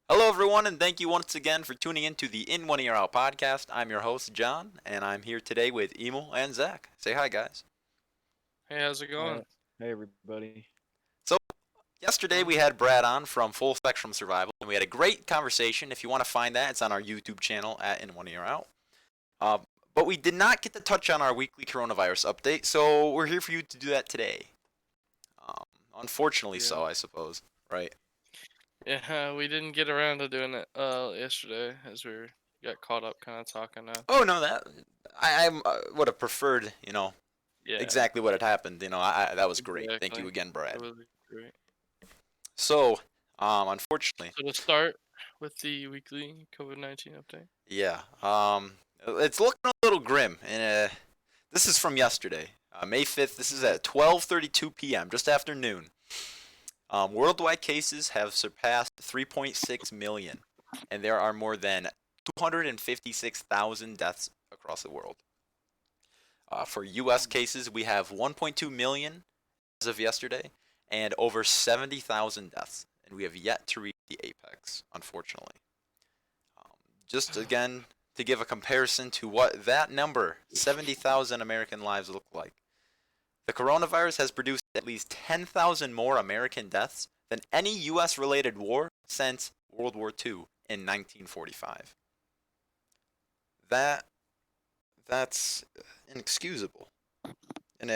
Hello, everyone, and thank you once again for tuning in to the In One Ear Out podcast. I'm your host, John, and I'm here today with Emil and Zach. Say hi, guys. Hey, how's it Uh, going? hey everybody. So, yesterday we had Brad on from Full Spectrum Survival, and we had a great conversation. If you want to find that, it's on our YouTube channel at In One Ear Out. Uh, but we did not get to touch on our weekly coronavirus update, so we're here for you to do that today. Um, Unfortunately, Yeah. so I suppose, right? Yeah, we didn't get around to doing it yesterday as got caught up kind of talking now. Oh no, that I would have preferred, Yeah, exactly what had happened. That was great. Thank you exactly. again, It Brad. was great. So, unfortunately, So to start with the weekly COVID-19 update. yeah, it's looking a little grim, and this is from yesterday, May 5th. This is at 12:32 p.m., just after noon. Worldwide cases have surpassed 3.6 million, and there are more than 256,000 deaths across the world. For U.S. cases, we have 1.2 million as of yesterday, and over 70,000 deaths, and we have yet to reach the apex, unfortunately. Um, just again to give a comparison to what that number, 70,000 American lives, look like. The coronavirus has produced at least 10,000 more American deaths than any U.S. related war since World War II in 1945. That that's inexcusable, and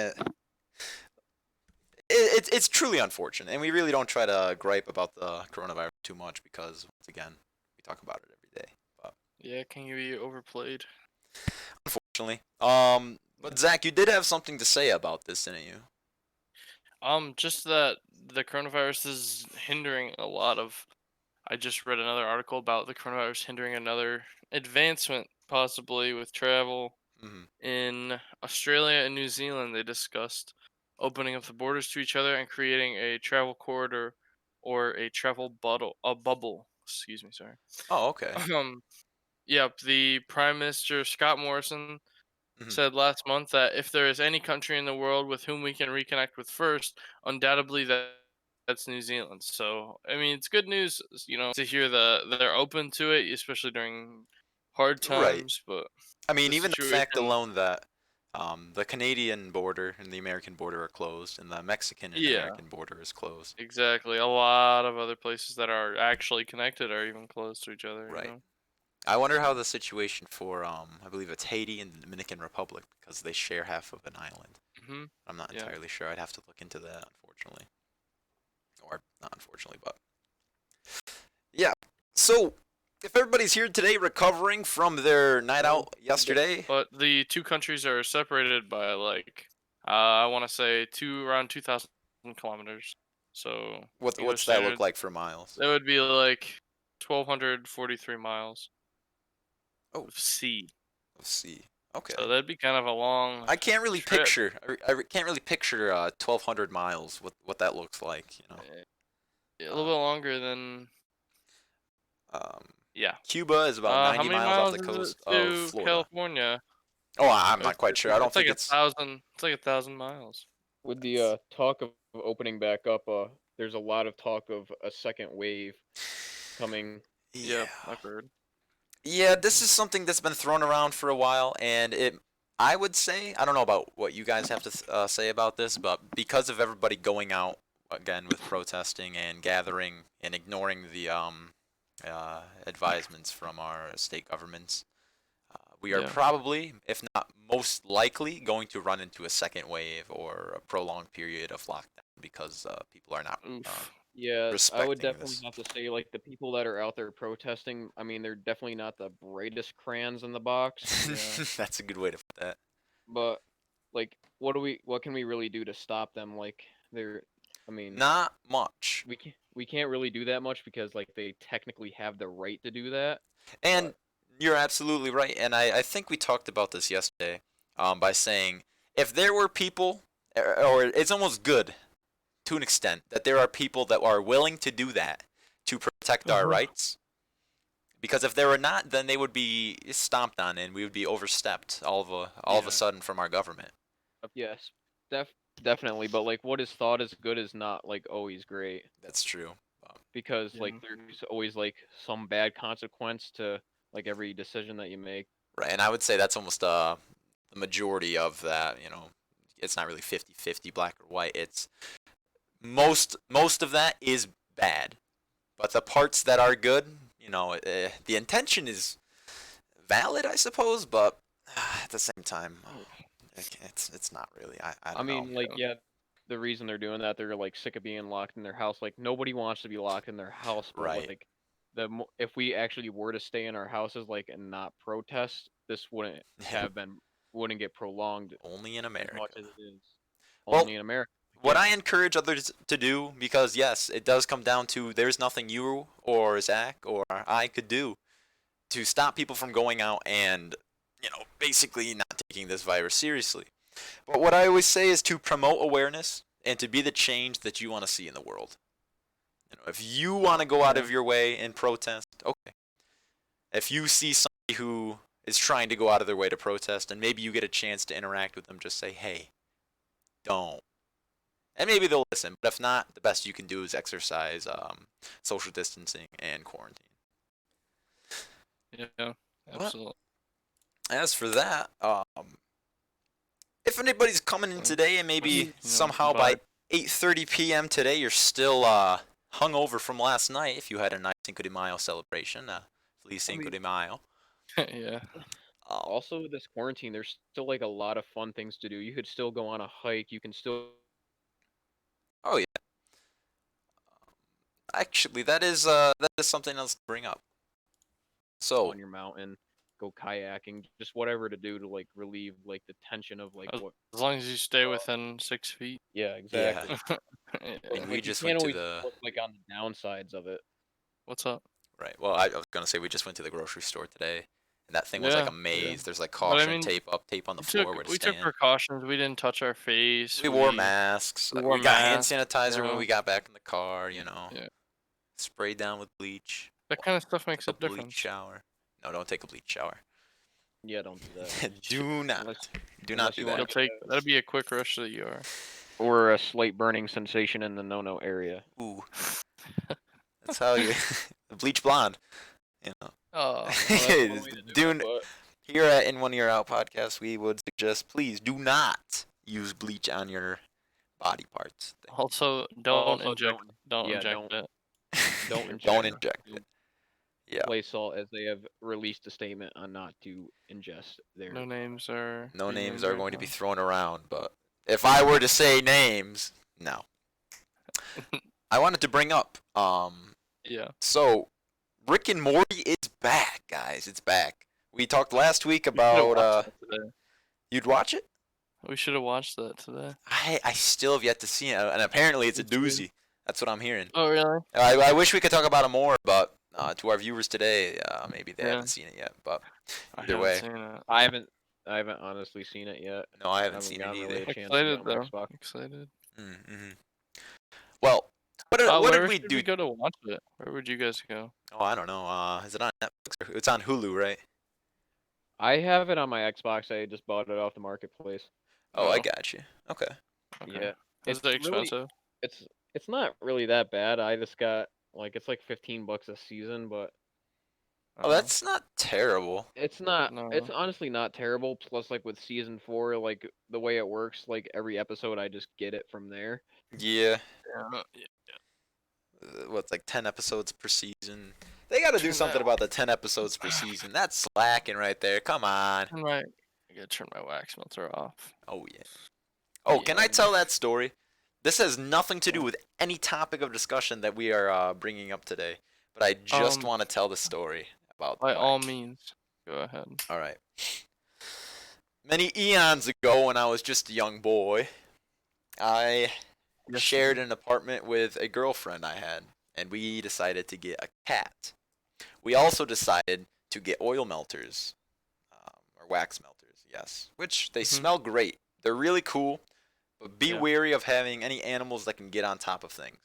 it's truly unfortunate, and we really don't try to gripe about the coronavirus too much because once again we talk about it every day. But Yeah, can you be overplayed? unfortunately, but Zach, you did have something to say about this, didn't you? Just that the coronavirus is hindering a lot of. I just read another article about the coronavirus hindering another advancement possibly with travel. Hmm. In Australia and New Zealand, they discussed opening up the borders to each other and creating a travel corridor or a bubble. Excuse me, sorry. Oh, okay. Um, yep. The Prime Minister Scott Morrison Hmm. said last month that if there is any country in the world with whom we can reconnect with first, undoubtedly that's New Zealand. So I mean, it's good news, to hear that they're open to it, especially during hard Right. times. But I mean, the even the fact situation, alone that the Canadian border and the American border are closed, and the Mexican and yeah. American border is closed. Exactly. A lot of other places that are actually connected are even close to each other, Right. I wonder how the situation for I believe it's Haiti and the Dominican Republic because they share half of an island. Mhm. I'm not Yeah. entirely sure. I'd have to look into that, unfortunately, or not unfortunately, but yeah. So if everybody's here today recovering from their night Oh, out yesterday, but the two countries are separated by like I want to say around 2,000 kilometers. So what's English that look standards, like for miles? that would be like 1,243 miles Oh, of sea. let's see. Okay. So that'd be kind of a long I can't really trip. picture. I can't really picture 1,200 miles. What that looks like. eh, A little Um, bit longer than, um, yeah. Cuba is about How 90 many miles off miles the is it coast of to Florida. California? Oh, I'm not quite sure. I don't It's like think a it's. thousand. It's like 1,000 miles. With the It's talk of opening back up, there's a lot of talk of a second wave coming. Yep, yeah, I've heard. yeah. This is something that's been thrown around for a while, and it. I would say I don't know about what you guys have to say about this, but because of everybody going out again with protesting and gathering and ignoring the advisements from our state governments, we are Yeah. probably, if not most likely, going to run into a second wave or a prolonged period of lockdown because people are not Oof. Yeah, I would respecting definitely this. have to say like the people that are out there protesting. I mean, they're definitely not the brightest crayons in the box, Yeah. That's a good way to put that. but like, what can we really do to stop them? Like, they're, I mean, Not much. we can't really do that much because like they technically have the right to do that, And but you're absolutely right. And I think we talked about this yesterday by saying if there were people, or it's almost good to an extent, that there are people that are willing to do that to protect our Uh-huh. rights. Because if there were not, then they would be stomped on and we would be overstepped all of a Yeah. sudden from our government. yes, def definitely. But like, what is thought is good is not like always great. That's true. because Yeah. like there's always like some bad consequence to like every decision that you make. Right, and I would say that's almost the majority of that. It's not really 50-50 black or white. It's most of that is bad, but the parts that are good, the intention is valid, I suppose, but at the same time, it's not really. I I don't know. mean, like, yeah, the reason they're doing that, they're like sick of being locked in their house. Like, nobody wants to be locked in their house, but Right. like, if we actually were to stay in our houses, like, and not protest, this wouldn't get prolonged Only in as America. much as it is Well, only in America. what Yeah. I encourage others to do, because yes, it does come down to there's nothing you or Zach or I could do to stop people from going out and, basically not taking this virus seriously. But what I always say is to promote awareness and to be the change that you want to see in the world. If you want to go out of your way and protest, okay. If you see somebody who is trying to go out of their way to protest and maybe you get a chance to interact with them, just say, hey, don't. And maybe they'll listen. But if not, the best you can do is exercise social distancing and quarantine. Yeah, But absolutely. as for that, if anybody's coming in today and maybe somehow by 8:30 p.m. today you're still hungover from last night, if you had a nice Cinco de Mayo celebration, Feliz Cinco de Mayo. Yeah. Also, this quarantine, there's still like a lot of fun things to do. You could still go on a hike. You can still Oh yeah. Actually, that is something else to bring up. So on your mountain, go kayaking, just whatever to do to like relieve like the tension of like what. As long as you stay within 6 feet. Yeah, yeah, exactly. I Yeah. mean, we Like, you just can't went to always the look like on the downsides of it. What's up? right. Well, I was gonna say we just went to the grocery store today, and that thing was like a Yeah, yeah. maze. There's like But I caution mean, tape on the floor where to we took stand. precautions. We didn't touch our face. We wore masks. we wore We got hand masks, sanitizer when yeah. we got back in the car. Yeah. Sprayed down with bleach. That kind of stuff makes Took a a bleach difference. shower. No, don't take a bleach shower. Yeah, don't do that. Do not. Unless, Do not unless do you that. wanna It'll take that'll be a quick rush to the ER. or a slight burning sensation in the no-no area. Ooh, that's how you bleach blonde. You know. Oh, Here at In 1 Year Out podcast, we would suggest please do not use bleach on your body parts. also don't Also, inject don't inject it. Don't inject it. Yeah. Play salt, as they have released a statement on not to ingest their. No names are. No being names named are right going to be now. thrown around, but if I were to say names, no. I wanted to bring up, Yeah. so Rick and Morty is back, guys. It's back. We talked last week We should've about, watched that today. you'd watch it? We should have watched that today. I still have yet to see it, and apparently it's a Me too. doozy. That's what I'm hearing. Oh really? I wish we could talk about it more, but to our viewers today, maybe they Yeah. haven't seen it yet. But I either haven't way, seen it. I haven't honestly seen it yet. no, I haven't seen it gotten either. really a chance to Excited get on my though. Xbox. Excited. Mm-hmm. Well, what Where did we should do? we go to watch it? Where would you guys go? Oh, I don't know. Is it on Netflix? It's on Hulu, right? I have it on my Xbox. I just bought it off the marketplace. Oh, I Oh. got you. Okay. Okay. Yeah, Is it's it really- expensive? it's not really that bad. I just got like it's like $15 a season, but Oh, that's not terrible. it's not. No. It's honestly not terrible. Plus, like with season 4, like the way it works, like every episode, I just get it from there. Yeah. Yeah. What's like 10 episodes per season? They got to do Turn something that- about the 10 episodes per season. That's slacking right there. Come on. I gotta turn my wax melter off. Oh yeah. Oh, can I Yeah. tell that story? This has nothing to do with any topic of discussion that we are bringing up today, but I just want to tell the story about. By the all wax. means, go ahead. All right. Many eons ago, when I was just a young boy, I shared an apartment with a girlfriend I had, and we decided to get a cat. We also decided to get oil melters, or wax melters, yes, which they smell great. They're really cool, but be wary of having any animals that can get on top of things.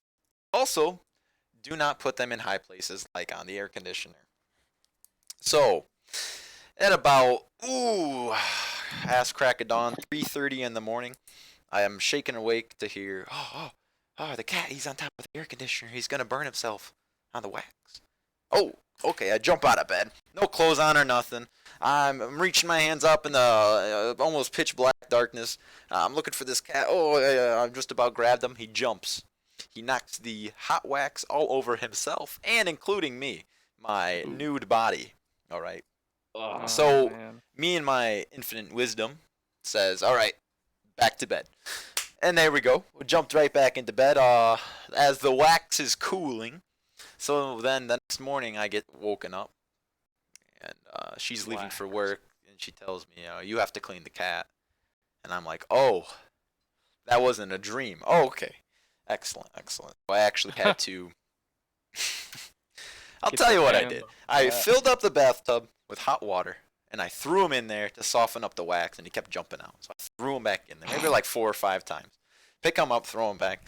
Also, do not put them in high places like on the air conditioner. So, at about, ass crack of dawn, 3:30 in the morning, I am shaken awake to hear, Oh, the cat, he's on top of the air conditioner. He's gonna burn himself on the wax. Oh, okay, I jump out of bed. No clothes on or nothing. I'm reaching my hands up in the almost pitch black darkness. I'm looking for this cat. Oh, I'm just about grabbed him. He jumps. He knocks the hot wax all over himself and including me, my nude body. All right. Oh, So, man. me and my infinite wisdom says, all right, back to bed. And there we go. We jumped right back into bed as the wax is cooling. So then the next morning I get woken up and she's leaving for work and she tells me, you have to clean the cat. And I'm like, oh, that wasn't a dream. Oh, okay. Excellent, excellent. I actually had to... I'll Get tell you your what I hands did. off I that. filled up the bathtub with hot water and I threw him in there to soften up the wax and he kept jumping out. So I threw him back in there, maybe like 4 or 5 times. Pick him up, throw him back.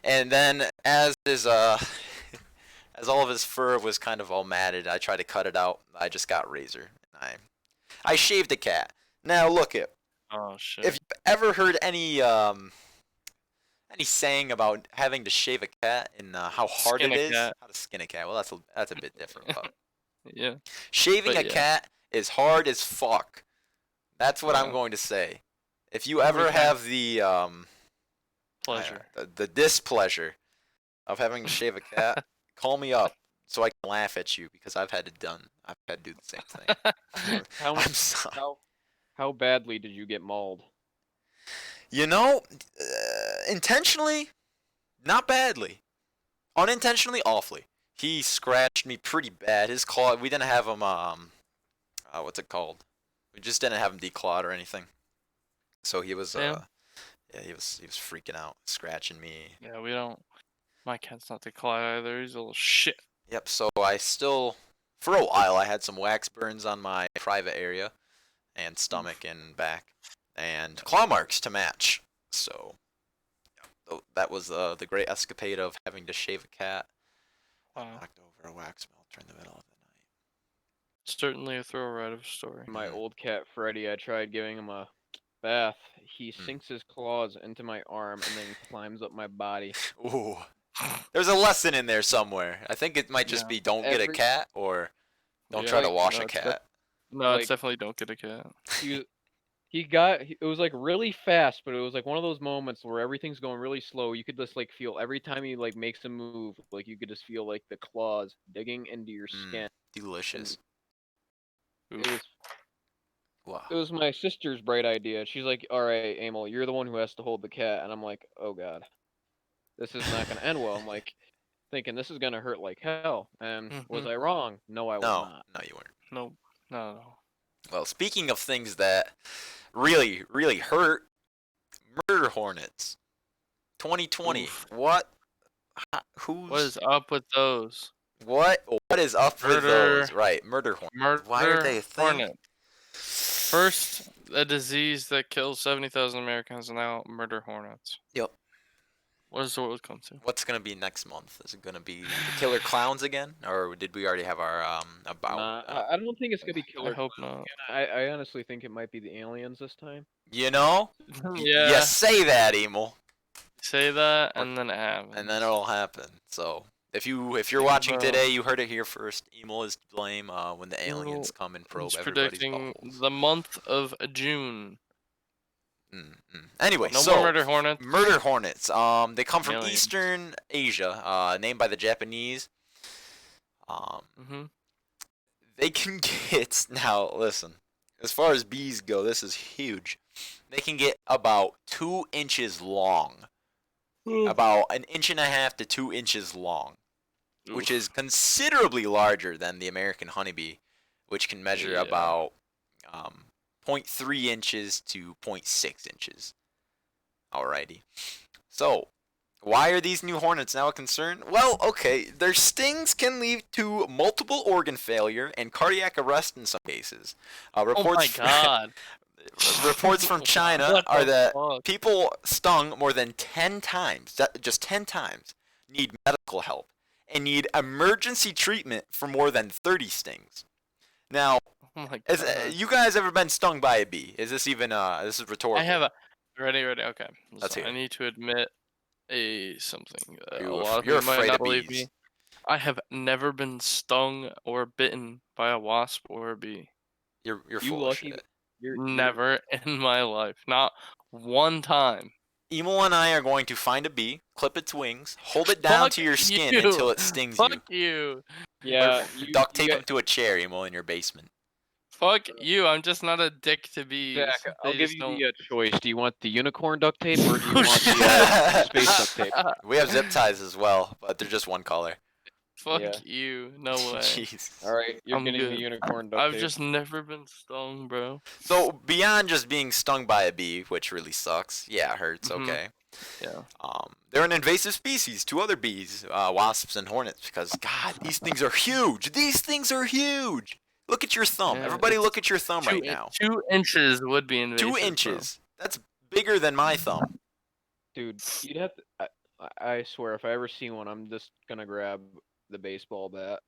And then as all of his fur was kind of all matted, I tried to cut it out. I just got razor. I shaved a cat. Now look it. Oh shit. If you've ever heard any saying about having to shave a cat and how hard Skin it a is, cat. how to skin a cat. Well, that's a bit different. But Yeah. shaving But a yeah. cat is hard as fuck. That's what I'm Yeah. going to say. If you ever have the Pleasure. the displeasure of having to shave a cat, call me up so I can laugh at you because I've had to do the same thing. How, I'm sorry. how badly did you get mauled? You know, intentionally, not badly. Unintentionally, awfully. He scratched me pretty bad. His claw. We didn't have him. What's it called? We just didn't have him declawed or anything. So he was. Damn. Yeah, he was freaking out, scratching me. Yeah, we don't. My cat's not the claw either. He's a little shit. Yep. So I still, for a while, I had some wax burns on my private area, and stomach and back, and claw marks to match. So. That was the great escapade of having to shave a cat. Wow. Knocked over a wax melter in the middle of the night. Certainly a thorough ride of a story. My old cat Freddy, I tried giving him a bath. He Mm. sinks his claws into my arm and then climbs up my body. Ooh. There's a lesson in there somewhere. I think it might just Yeah. be don't get a Every- cat or don't Yeah, try to like, wash no, a it's cat. No, Like- it's definitely don't get a cat. It was like really fast, but it was like one of those moments where everything's going really slow. You could just like feel every time he like makes a move, like you could just feel like the claws digging into your skin. Delicious. It was Wow. it was my sister's bright idea. She's like, "All right, Emil, you're the one who has to hold the cat," and I'm like, "Oh God, this is not gonna end well." I'm like thinking this is gonna hurt like hell. And was Mhm. I wrong? No, I was No, not. no, you weren't. No, no. Well, speaking of things that really, really hurt, murder hornets. 2020. Oof. What? Who's? What is up with those? What is up with Murder. those? Right, murder hornets. Murder Why are they a thing? hornet. First, a disease that kills 70,000 Americans, and now murder hornets. Yep. What is the world come to? What's gonna be next month? Is it gonna be the killer clowns again, or did we already have our about? Nah, I don't think it's gonna be killer. I hope not. I honestly think it might be the aliens this time. You know? Yeah. You say that, Emil, Say that, and then it happens. and then it'll happen. So if you're watching today, you heard it here first. Emil is to blame when the aliens come and probe He's everybody's predicting buttholes. the month of June. Anyway, No so more murder hornets. murder hornets. They come from Aliens. Eastern Asia. Named by the Japanese. Mm-hmm. They can get now. Listen, as far as bees go, this is huge. They can get about 2 inches long, about 1.5 to 2 inches long, which is considerably larger than the American honeybee, which can measure Yeah. about 0.3 inches to 0.6 inches. Alrighty. So, why are these new hornets now a concern? Well, okay, their stings can lead to multiple organ failure and cardiac arrest in some cases. Oh my Reports god. reports from China What are the that fuck? people stung more than 10 times, just 10 times, need medical help and need emergency treatment for more than 30 stings. Now, Oh my has god. you guys ever been stung by a bee? Is this even this is rhetorical? I have a ready. Okay. Let's So hear I it. need to admit, something. A You're lot of you're you might afraid not of believe bees. me. I have never been stung or bitten by a wasp or a bee. You're You full of lucky. shit. You're Never in my life. Not one time. Emo and I are going to find a bee, clip its wings, hold it down Fuck to your skin you. until it stings Fuck you. you. Yeah, Or you duct you tape got him to a chair, Emo, in your basement. Fuck you. I'm just not a dick to bees. Zach. I'll They give just you don't. the choice. Do you want the unicorn duct tape or do you want the space duct tape? We have zip ties as well, but they're just one color. Fuck Yeah. you. No way. Jesus. All right, you're I'm getting the good. unicorn duct I've tape. just never been stung, bro. So beyond just being stung by a bee, which really sucks, yeah, it hurts. Mhm. Okay. Yeah. They're an invasive species to other bees, wasps and hornets, because God, these things are huge. These things are huge. Look at your thumb. Yeah, Everybody, it's look at your thumb right now. 2 inches would be invasive. 2 inches. That's bigger than my thumb. Dude, you'd have to. I swear, if I ever see one, I'm just gonna grab the baseball bat.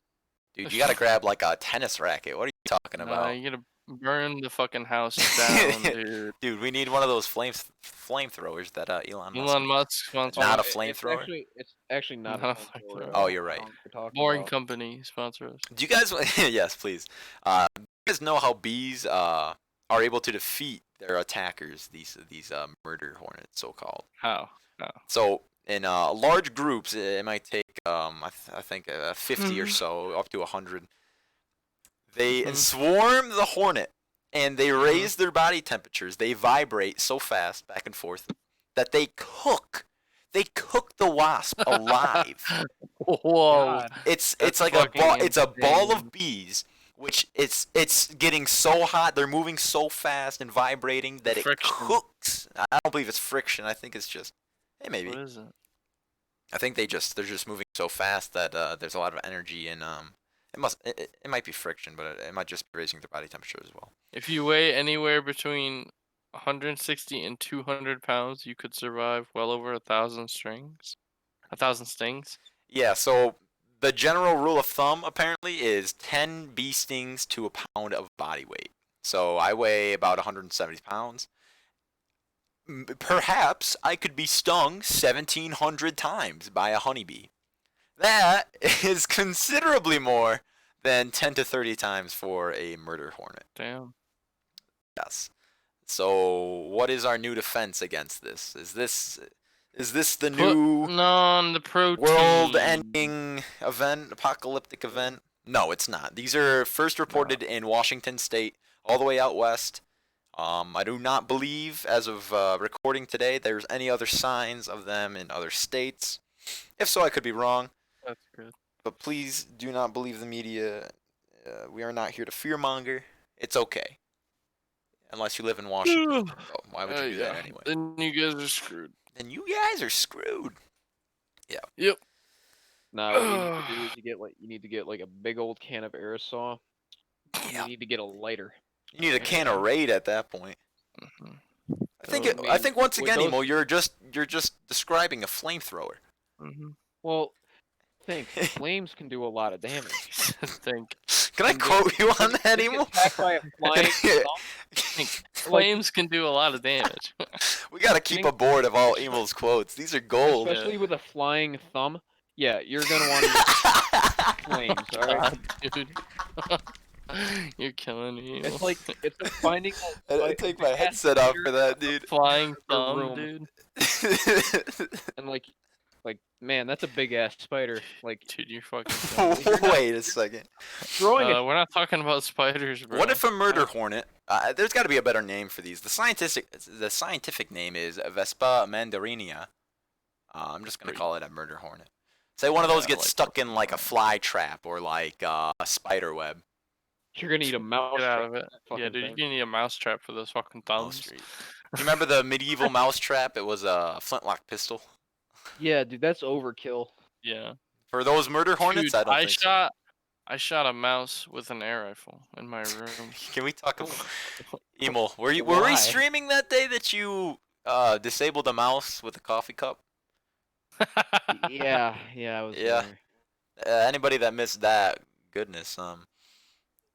Dude, you gotta grab like a tennis racket. What are you talking Nah, about? you gotta burn the fucking house down, dude. Dude, we need one of those flamethrowers that Elon Musk Elon made. Musk sponsor. Not a It's flamethrower? actually not Not a a flamethrower flamethrower. at Oh, all. you're I right. don't know what you're talking Boring about. company sponsor us. Do you guys? Yes, please. Do you guys know how bees are able to defeat their attackers? These murder hornets, so called. How? How? So in large groups, it might take I think 50 or Mhm. so, up to 100. They Mhm. swarm the hornet, and they Mhm. raise their body temperatures. They vibrate so fast back and forth that they cook. They cook the wasp alive. Whoa. God. It's That's like a ball. fucking It's a ball insane. of bees, which it's getting so hot. They're moving so fast and vibrating that it Friction. cooks. I don't believe it's friction. I think it's just, hey, maybe. What is it? I think they're just moving so fast that there's a lot of energy and it might be friction, but it might just be raising their body temperature as well. If you weigh anywhere between 160 and 200 pounds, you could survive well over 1,000 strings. 1,000 stings. Yeah. So the general rule of thumb apparently is 10 bee stings to a pound of body weight. So I weigh about 170 pounds. Perhaps I could be stung 1,700 times by a honeybee. That is considerably more than 10 to 30 times for a murder hornet. Damn. Yes. So, what is our new defense against this? Is this the new Putting on the protein. world-ending event, apocalyptic event? No, it's not. These are first reported in Washington State, all the way out west. I do not believe, as of recording today, there's any other signs of them in other states. If so, I could be wrong. That's good. But please do not believe the media. We are not here to fearmonger. It's okay. Unless you live in Washington. Oh, why would you do that anyway? Then you guys are screwed. Then you guys are screwed. Yep. Now what you need to do is you need to get like a big old can of aerosol. Yeah. You need to get a lighter. You need a can of Raid at that point. Mhm. I think once with again, those- Emo, you're just describing a flamethrower. Mhm. Well, think flames can do a lot of damage. Think. Can I quote you on that, Get Emo? attacked by a flying Flames can do a lot of damage. We gotta keep a board of all Emo's quotes. These are gold. especially with a flying thumb. Yeah, you're gonna want to use flames. All right. God, dude. You're killing me. It's like finding. I take my headset off for that, dude. flying the thumb, room. dude. And like man, that's a big ass spider. Like Dude, you're fucking killing me. Wait a second. throwing a We're not talking about spiders, bro. What if a murder hornet? There's got to be a better name for these. The scientific name is Vespa mandarinia. I'm just gonna call it a murder hornet. Say one of those Yeah, I gets like stuck those. in like a fly trap or like a spider web. You're gonna need a mouse. Get out trap of it. for that fucking Yeah, dude, thing. you need a mouse trap for those fucking Oh, thumbs. street. Do you remember the medieval mouse trap? It was a flintlock pistol. Yeah, dude, that's overkill. Yeah. For those murder hornets, Dude, I don't think so. I shot a mouse with an air rifle in my room. Can we talk about Emil? Were Why? we streaming that day that you disabled a mouse with a coffee cup? Yeah, I was. Yeah. there. Anybody that missed that, goodness.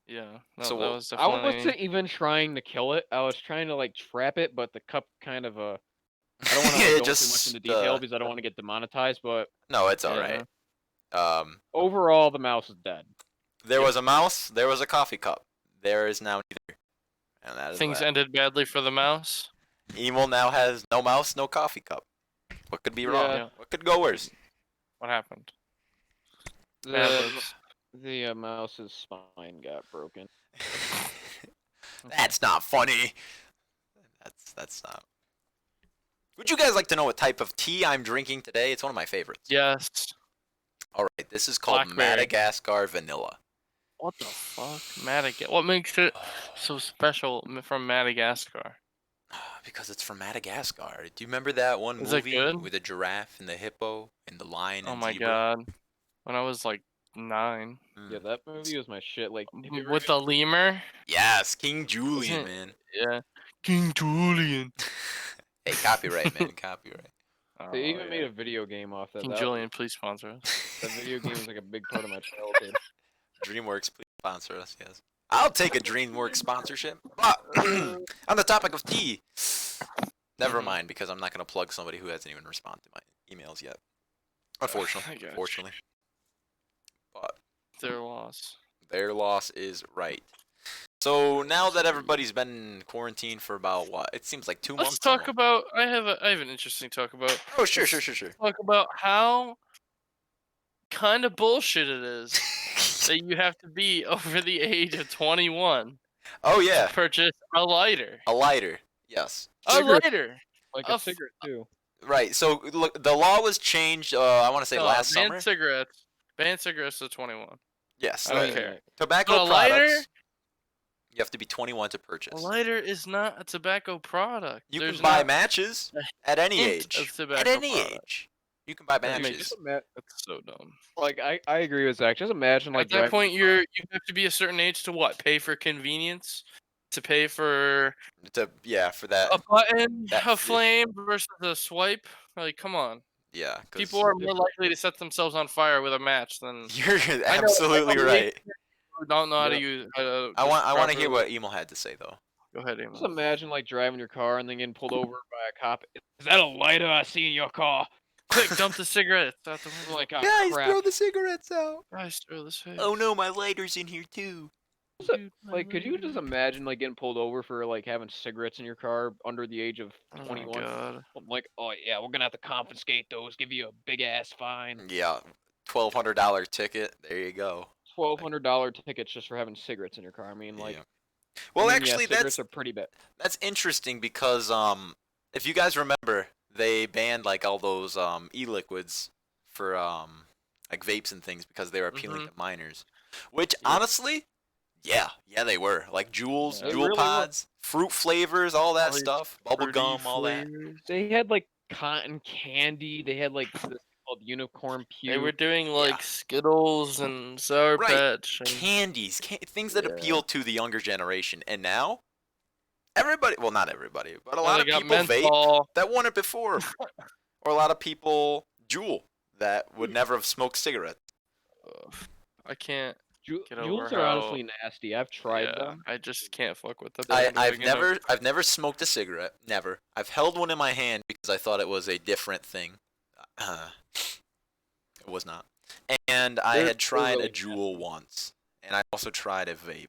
Yeah. No, So that was I definitely. wasn't even trying to kill it. I was trying to like trap it, but the cup kind of I don't want to go too much Just, into detail because I don't want to get demonetized. But No, it's Yeah. alright. overall, the mouse is dead. There was a mouse, there was a coffee cup. There is now neither. And that is Things that. ended badly for the mouse. Emil now has no mouse, no coffee cup. What could be wrong? Yeah. What could go worse? What happened? The, Madlibs. the mouse's spine got broken. That's not funny. That's not. Would you guys like to know what type of tea I'm drinking today? It's one of my favorites. Yes. All right, this is called Blackberry. Madagascar Vanilla. What the fuck? Madagascar. What makes it so special from Madagascar? Because it's from Madagascar. Do you remember that one Is it movie good? with the giraffe and the hippo and the lion Oh and my zebra? god. When I was like 9. Yeah, that movie was my shit. Like, have you ever With the lemur? Yes, King Julian, Isn't- man. Yeah. King Julian. Hey, copyright, man, copyright. They even made a video game off that. King That- Julian, please sponsor us. That video game was like a big part of my childhood. DreamWorks, please sponsor us, yes. I'll take a DreamWorks sponsorship. But on the topic of tea, never Mhm. mind, because I'm not going to plug somebody who hasn't even responded to my emails yet. Unfortunately. I got you. Unfortunately. But Their loss. their loss is right. So now that everybody's been in quarantine for about what? It seems like 2 months. Let's talk almost. about. I have an interesting talk about. Oh, sure. Talk about how kind of bullshit it is that you have to be over the age of 21 Oh, yeah. to purchase a lighter. A lighter. Yes. A Cigarette. lighter. Like A a f- cigarette too. Right. So look, the law was changed. I want to say No, last ban summer. cigarettes. Ban cigarettes to 21. Yes. I don't the- care. Tobacco But a lighter? products. You have to be 21 to A purchase. lighter is not a tobacco product. You There's can buy not matches a at any hint age. of tobacco At any product. age. You can buy That makes matches. That's so dumb. Like I agree with Zach. Just imagine like At that driving- point, you have to be a certain age to what? Pay for convenience, to pay for For that. a button, That- a flame versus a swipe. Like, come on. Yeah. 'Cause People are more likely to set themselves on fire with a match than You're I know absolutely they- right. who don't know how to Yeah. use. I want to hear what Emil had to say though. Go ahead, Just Emil. imagine like driving your car and then getting pulled over by a cop. Is that a lighter I see in your car? Quick, dump the cigarettes out the window. Like, oh, Guys, crap. throw the cigarettes out. Guys, throw this face. Oh no, my lighter's in here too. Dude, my Like, could you lady. just imagine like getting pulled over for like having cigarettes in your car under the age of Oh my 21? god. I'm like, oh yeah, we're gonna have to confiscate those, give you a big ass fine. Yeah. $1,200 ticket. There you go. $1,200 tickets just for having cigarettes in your car. I mean, like, Yeah. Well, I mean, actually, yeah, cigarettes that's are pretty bad. That's interesting because if you guys remember, they banned like all those e-liquids for like vapes and things because they were appealing to minors. Which honestly, yeah, they were. Like Juuls, Yeah, they Juul really were. pods, fruit flavors, all that All these stuff, bubble fruity gum, all that. flavors. They had like cotton candy. They had like this called unicorn puke. They were doing like Skittles and Sour Right. Patch. And Candies, things that Yeah. appeal to the younger generation. And now, everybody, well, not everybody, but a now lot they of got people vape menthol. that wanted before. Or a lot of people Juul that would never have smoked cigarettes. Ugh, I can't. Get Juuls over are how- honestly nasty. I've tried Yeah, them. I just can't fuck with the I've packaging enough. never smoked a cigarette. Never. I've held one in my hand because I thought it was a different thing. It was not. And I They're- had tried they're a Juul once, and I also tried a vape,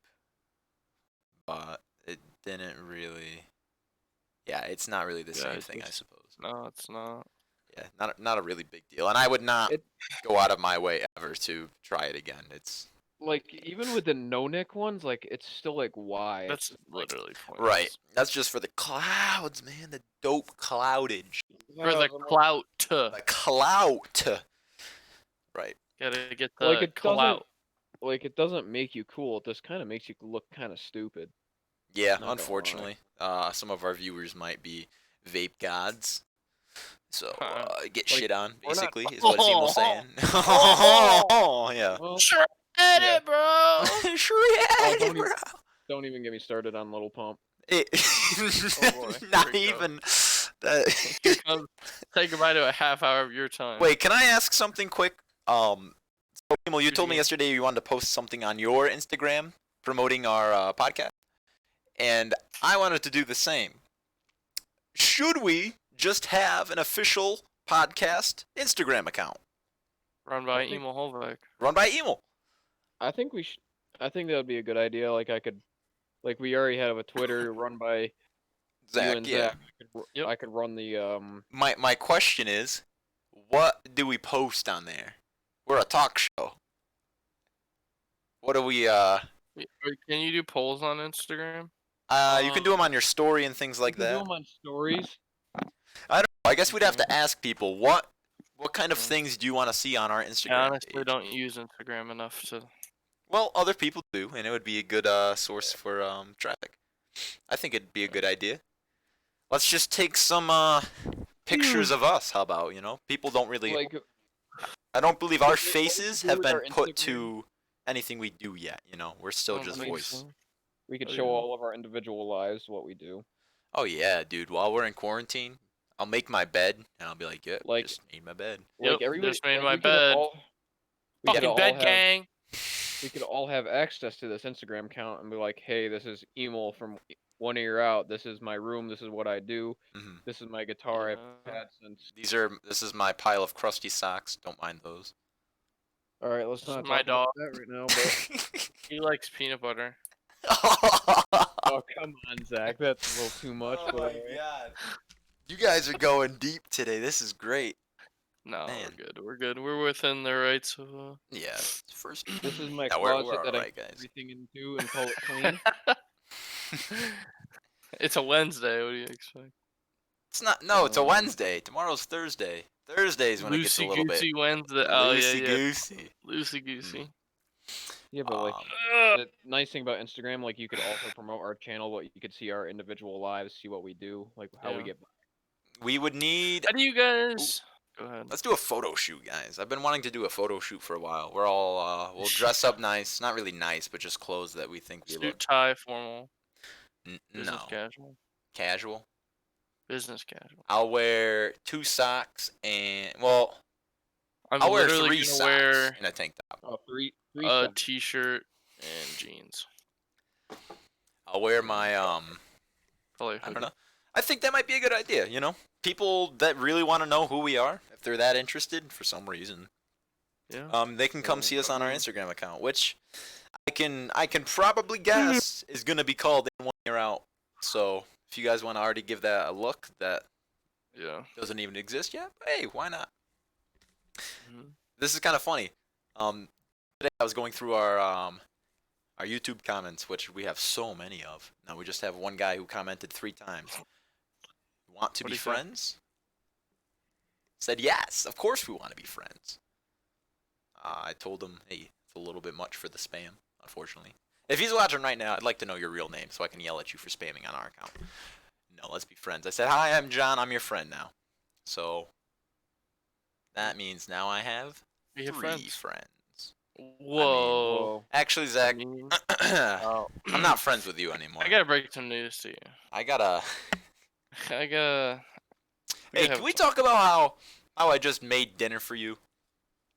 but it didn't really. Yeah, it's not really the Yeah, same it's thing, I just- suppose. No, it's not. Yeah, not a really big deal, and I would not It- go out of my way ever to try it again. It's Like even with the no-nick ones, like it's still like why? That's It's like, literally pointless. right. That's just for the clouds, man. The dope cloudage. For the I'm like- clout. The clout. Right. Gotta get the like it doesn't clout. like it doesn't make you cool. It just kind of makes you look kind of stupid. Yeah, Not gonna lie. unfortunately, some of our viewers might be vape gods, so get Like, shit on. we're not- Basically, is what Evil's saying. Oh. Yeah. Well, Shred Yeah. it, bro! Shred, don't bro. don't even get me started on Little Pump. It- boy, here not we go. even. That. Here comes, say goodbye to a half hour of your time. Wait, can I ask something quick? So, Emil, you Shoot told me again. yesterday you wanted to post something on your Instagram promoting our podcast, and I wanted to do the same. Should we just have an official podcast Instagram account Run by I think- Emil Holvek. run by Emil. I think we should. I think that would be a good idea. Like we already have a Twitter run by you Zach, and yeah. Zach. Yep. I could run the My question is, what do we post on there? We're a talk show. What do we Wait, can you do polls on Instagram? you can do them on your story and things like you can do that. them on stories. I guess we'd have Okay. to ask people what kind of things do you want to see on our Instagram I honestly page? don't use Instagram enough to. Well, other people do, and it would be a good source for traffic. I think it'd be a good idea. Let's just take some pictures of us. How about, people don't really. Like I don't believe our what we faces do have with been our put Instagram- to anything we do yet. We're still don't just think voice. so. we could Oh, show yeah. all of our individual lives, what we do. Oh yeah, dude. While we're in quarantine, I'll make my bed, and I'll be like, "Yep, Like- just made my bed." Yep, everybody just made like, my we could bed. we could Fucking all bed have- gang. We could all have access to this Instagram account and be like, hey, this is Emil from 1 Ear Out. This is my room. This is what I do. Mhm. This is my guitar. I've Yeah. had since. This is my pile of crusty socks. Don't mind those. All right, let's This is not my talk about that right now. But He likes peanut butter. oh, come on, Zach, that's a little too much. Oh but my alright. god. You guys are going deep today. This is great. No, Man. we're good. We're good. We're within the rights of. Yeah. First. This is my Yeah, we're closet that I alright, put guys. everything into and call it clean. It's a Wednesday. What do you expect? It's not. No, it's a Wednesday. Tomorrow's Thursday. Thursday's when it gets a Loosey little bit goosey Wednesday. Oh yeah, loosey yeah. goosey. Loosey goosey. Yeah, but like Um, the nice thing about Instagram, like you could also promote our channel, but you could see our individual lives, see what we do, like how we Yeah. get. we would need. How do you guys? Go ahead. Let's do a photo shoot, guys. I've been wanting to do a photo shoot for a while. We're all we'll dress up nice, not really nice, but just clothes that we think we Suit, look. tie, formal, No, business casual, casual. business casual. I'll wear 2 socks and I'm I'll wear literally 3 gonna socks wear and a tank top. Oh, three a socks. t-shirt and jeans. I'll wear my Probably a I don't hoodie. know. I think that might be a good idea, People that really want to know who we are, if they're that interested for some reason, Yeah. they can come Yeah, see us on our probably. Instagram account, which I can probably guess is going to be called In 1 Ear Out. So, if you guys want to already give that a look, that Yeah. doesn't even exist yet, hey, why not? Mhm. This is kind of funny. Today I was going through our YouTube comments, which we have so many of. Now we just have one guy who commented 3 times. Want to What'd be he say? friends? Said yes, of course we want to be friends. I told him, hey, it's a little bit much for the spam, unfortunately. If he's watching right now, I'd like to know your real name so I can yell at you for spamming on our account. No, let's be friends. I said, hi, I'm John. I'm your friend now. So that means now I have We have 3 friends. friends. Whoa. Whoa. Actually, I Zach, mean, I'm oh. not friends with you anymore. I gotta break some news to you. I gotta. I gotta. Hey, can we talk about how I just made dinner for you,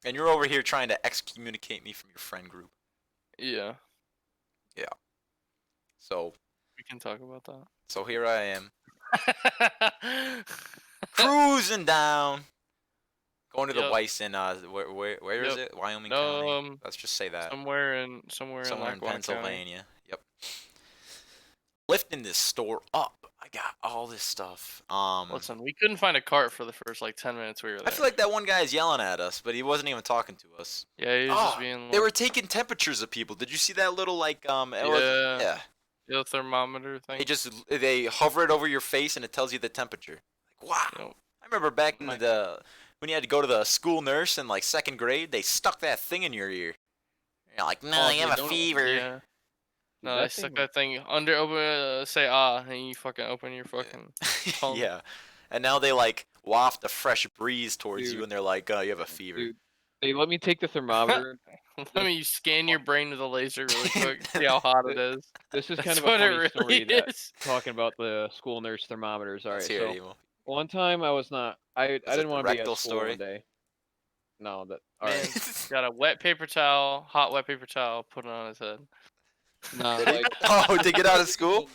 and you're over here trying to excommunicate me from your friend group? Yeah. So We can talk about here I am, that. cruising down, going to the Yep. Weiss in where is Yep. it? Wyoming No, County. Let's just say that. somewhere in Somewhere in Lackawanna County. Pennsylvania. Yep. Lifting this store up. I got all this stuff. Listen, we couldn't find a cart for the first like 10 minutes we were there. I feel like that one guy is yelling at us, but he wasn't even talking to us. Yeah, he was just Oh, being. they like, were taking temperatures of people. Did you see that little Yeah. yeah. the thermometer thing. They hover it over your face and it tells you the temperature. Like, wow. Yep. I remember back in My- when you had to go to the school nurse in like 2nd grade, they stuck that thing in your ear. You're like, no, Oh, you they have a don't- fever. Yeah. No, That they stuck thing- that thing under open. Say and you fucking open your fucking. tongue. Yeah. And now they like waft a fresh breeze towards you Dude. and they're like, you have a fever. Dude, they let me take the thermometer. Let me scan your brain with a laser really quick. See how hot it is. This is That's kind of a what funny it story really that is. talking about the school nurse thermometers. All right, Let's hear so it, Emo. one time I was not. I it didn't the want to be rectal at school story? one day. No, that. All Man, right. got a wet paper towel, hot wet paper towel, put it on his head. No, Did he? like Oh, to get out of school?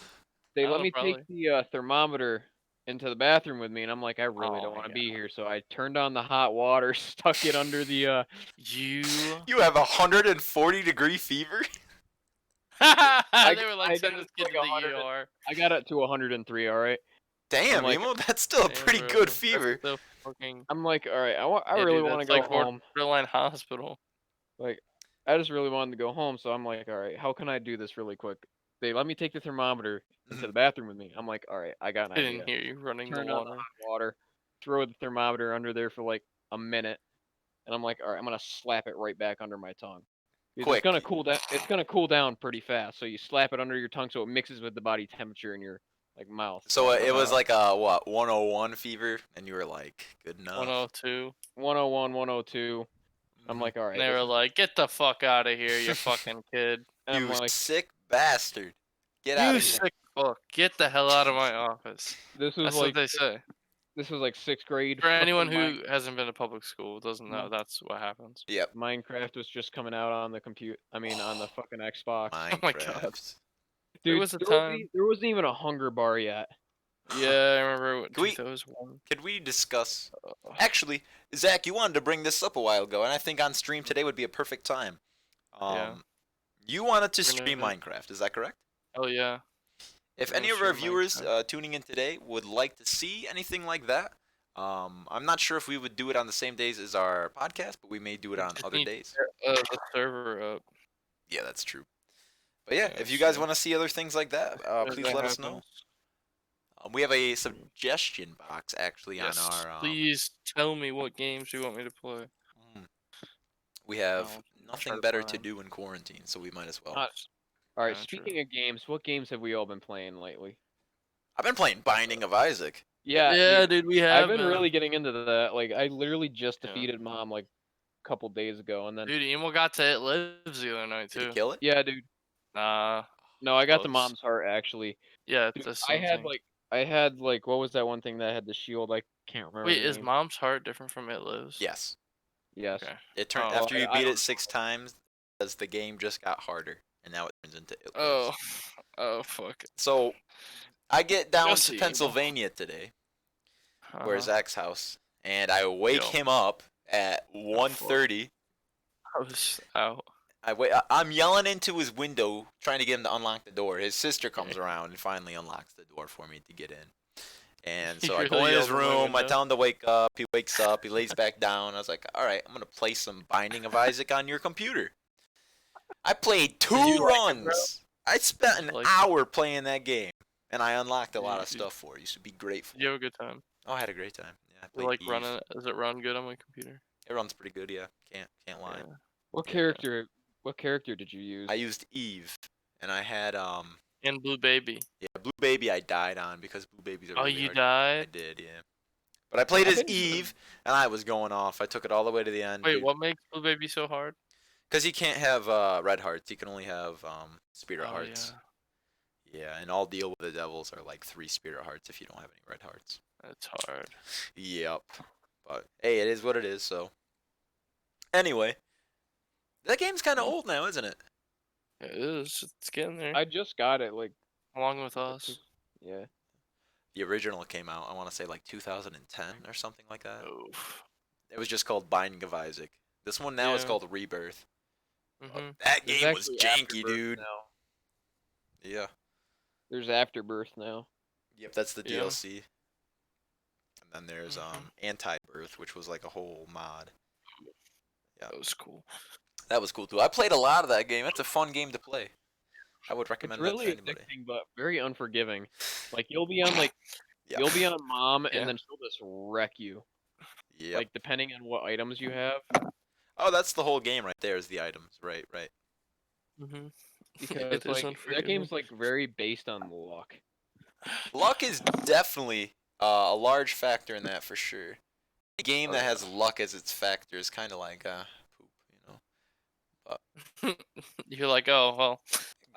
they Oh, let me probably. take the thermometer into the bathroom with me, and I'm like, I really don't Oh, want to yeah. be here. So I turned on the hot water, stuck it under the. You. You have 140-degree fever? They were like, I send got this it kid like to the 100 ER. I got it to 103. All right. Damn, like- Emo, that's still a Damn, pretty bro. good That's fever. so fucking. I'm like, all right. I Yeah, really dude, want to that's go like home. borderline hospital. Like, I just really wanted to go home. So I'm like, all right, how can I do this really quick? They let me take the thermometer into the bathroom with me. I'm like, all right, I got an I didn't idea. hear you running the Turn on the water. hot water, throw the thermometer under there for like a minute, and I'm like, all right, I'm gonna slap it right back under my tongue. Because Quick. it's gonna cool down. It's gonna cool down pretty fast. So you slap it under your tongue so it mixes with the body temperature in your like mouth. So it was Uh-huh. like a, what, 101 fever? And you were like, good enough. 102. 101, 102. I'm Mhm. like, all right. And they were like, get the fuck out of here, you fucking kid. and I'm You like, sick bastard. Get out You of here. sick fuck. Get the hell out of my office. this was That's like what they say. this was like 6th grade. For anyone fucking who hasn't been to public school doesn't know, that's what happens. Yep. Minecraft was just coming out on the on the fucking Xbox. Oh my God. Minecraft. There Dude, was a time. there wasn't even a hunger bar yet. Yeah, I remember what Can we- 2001. Could we discuss? Uh, Actually, Zach, you wanted to bring this up a while ago, and I think on stream today would be a perfect time. Yeah. You wanted to We're gonna stream do- Minecraft, is that correct? Oh yeah. If We're any gonna of our stream viewers Minecraft. tuning in today would like to see anything like that, I'm not sure if we would do it on the same days as our podcast, but we may do it on Just other need days. The server up. Yeah, that's true. But yeah, Yeah, if you guys so- want to see other things like that, If please that let us know. happens. We have a suggestion box actually Yes. on our. Please tell me what games you want me to play. We have I'll try nothing to better to find. do in quarantine, so we might as well. All right, Yeah, true. speaking of games, what games have we all been playing lately? I've been playing Binding of Isaac. Yeah, dude, we have. I've been really getting into that. Like, I literally just Yeah. defeated Mom like a couple days ago, and then Dude, Emo got to It Lives the other night Did you too. kill it? yeah, dude. Nah. No, I got the Close. Mom's heart actually. Yeah, Dude, that's I the had thing. like what was that one thing that had the shield? I can't remember. Wait, the is name. Mom's Heart different from It Lives? Yes. Yes. Okay. It turned Oh, after you I beat don't it 6 times, because the game just got harder, and now it turns into It Oh. Lives. Oh fuck. So I get down Just to the Pennsylvania today, where Uh-huh. Zach's house, and I wake Yo. him up at 1:30. I was out. I'm yelling into his window, trying to get him to unlock the door. His sister comes around and finally unlocks the door for me to get in. And so I You go in really his yelled in my room. I window? tell him to wake up. He wakes up. He lays back down. I was like, all right, I'm going to play some Binding of Isaac on your computer. I played 2 you like it, bro? runs. I spent Did an you like it? hour playing that game, and I unlocked a lot of You- stuff for it. You should be grateful. Did you have a good time? Oh, I had a great time. Yeah, I You played like Eve. running it? Does it run good on my computer? It runs pretty good, yeah. Can't lie. Yeah. What Yeah. character? What character did you use? I used Eve, and I had And Blue Baby. yeah, Blue Baby I died on because Blue Baby's a Oh, really you hard. I died? did, yeah. But I played I as think it's Eve, and I was going off. I took it all the way to the end. Wait, what makes Blue Baby so hard? Because he can't have red hearts. He can only have spirit Oh, hearts. Yeah, and all deal with the devils are like 3 spirit hearts if you don't have any red hearts. That's hard. Yep. But hey, it is what it is. So anyway, that game's kind of old now, isn't it? It is. It's getting there. I just got it like Along with us. yeah. The original came out, I want to say like 2010 or something like that. Oof. It was just called Binding of Isaac. This one now is Yeah. called Rebirth. Mhm. That There's game was actually janky, Afterbirth dude. Now. Yeah. There's Afterbirth now. Yep, that's the Yeah. DLC. And then there's Mhm. Anti-Birth, which was like a whole mod. That was cool. That was cool too. I played a lot of that game. It's a fun game to play. I would It's recommend really that to anybody. addicting, but very unforgiving. Like you'll be on like Yeah. you'll be on Mom, Yeah. and then she'll just wreck you. Yep. Like depending on what items you have. Oh, that's the whole game right there. Is the items. Right. Mhm. Because It is like that unforgiving. game's like very based on luck. Luck is definitely a large factor in that for sure. A game Oh, that yeah. has luck as its factor is kind of like poop, you know. You're like, oh well.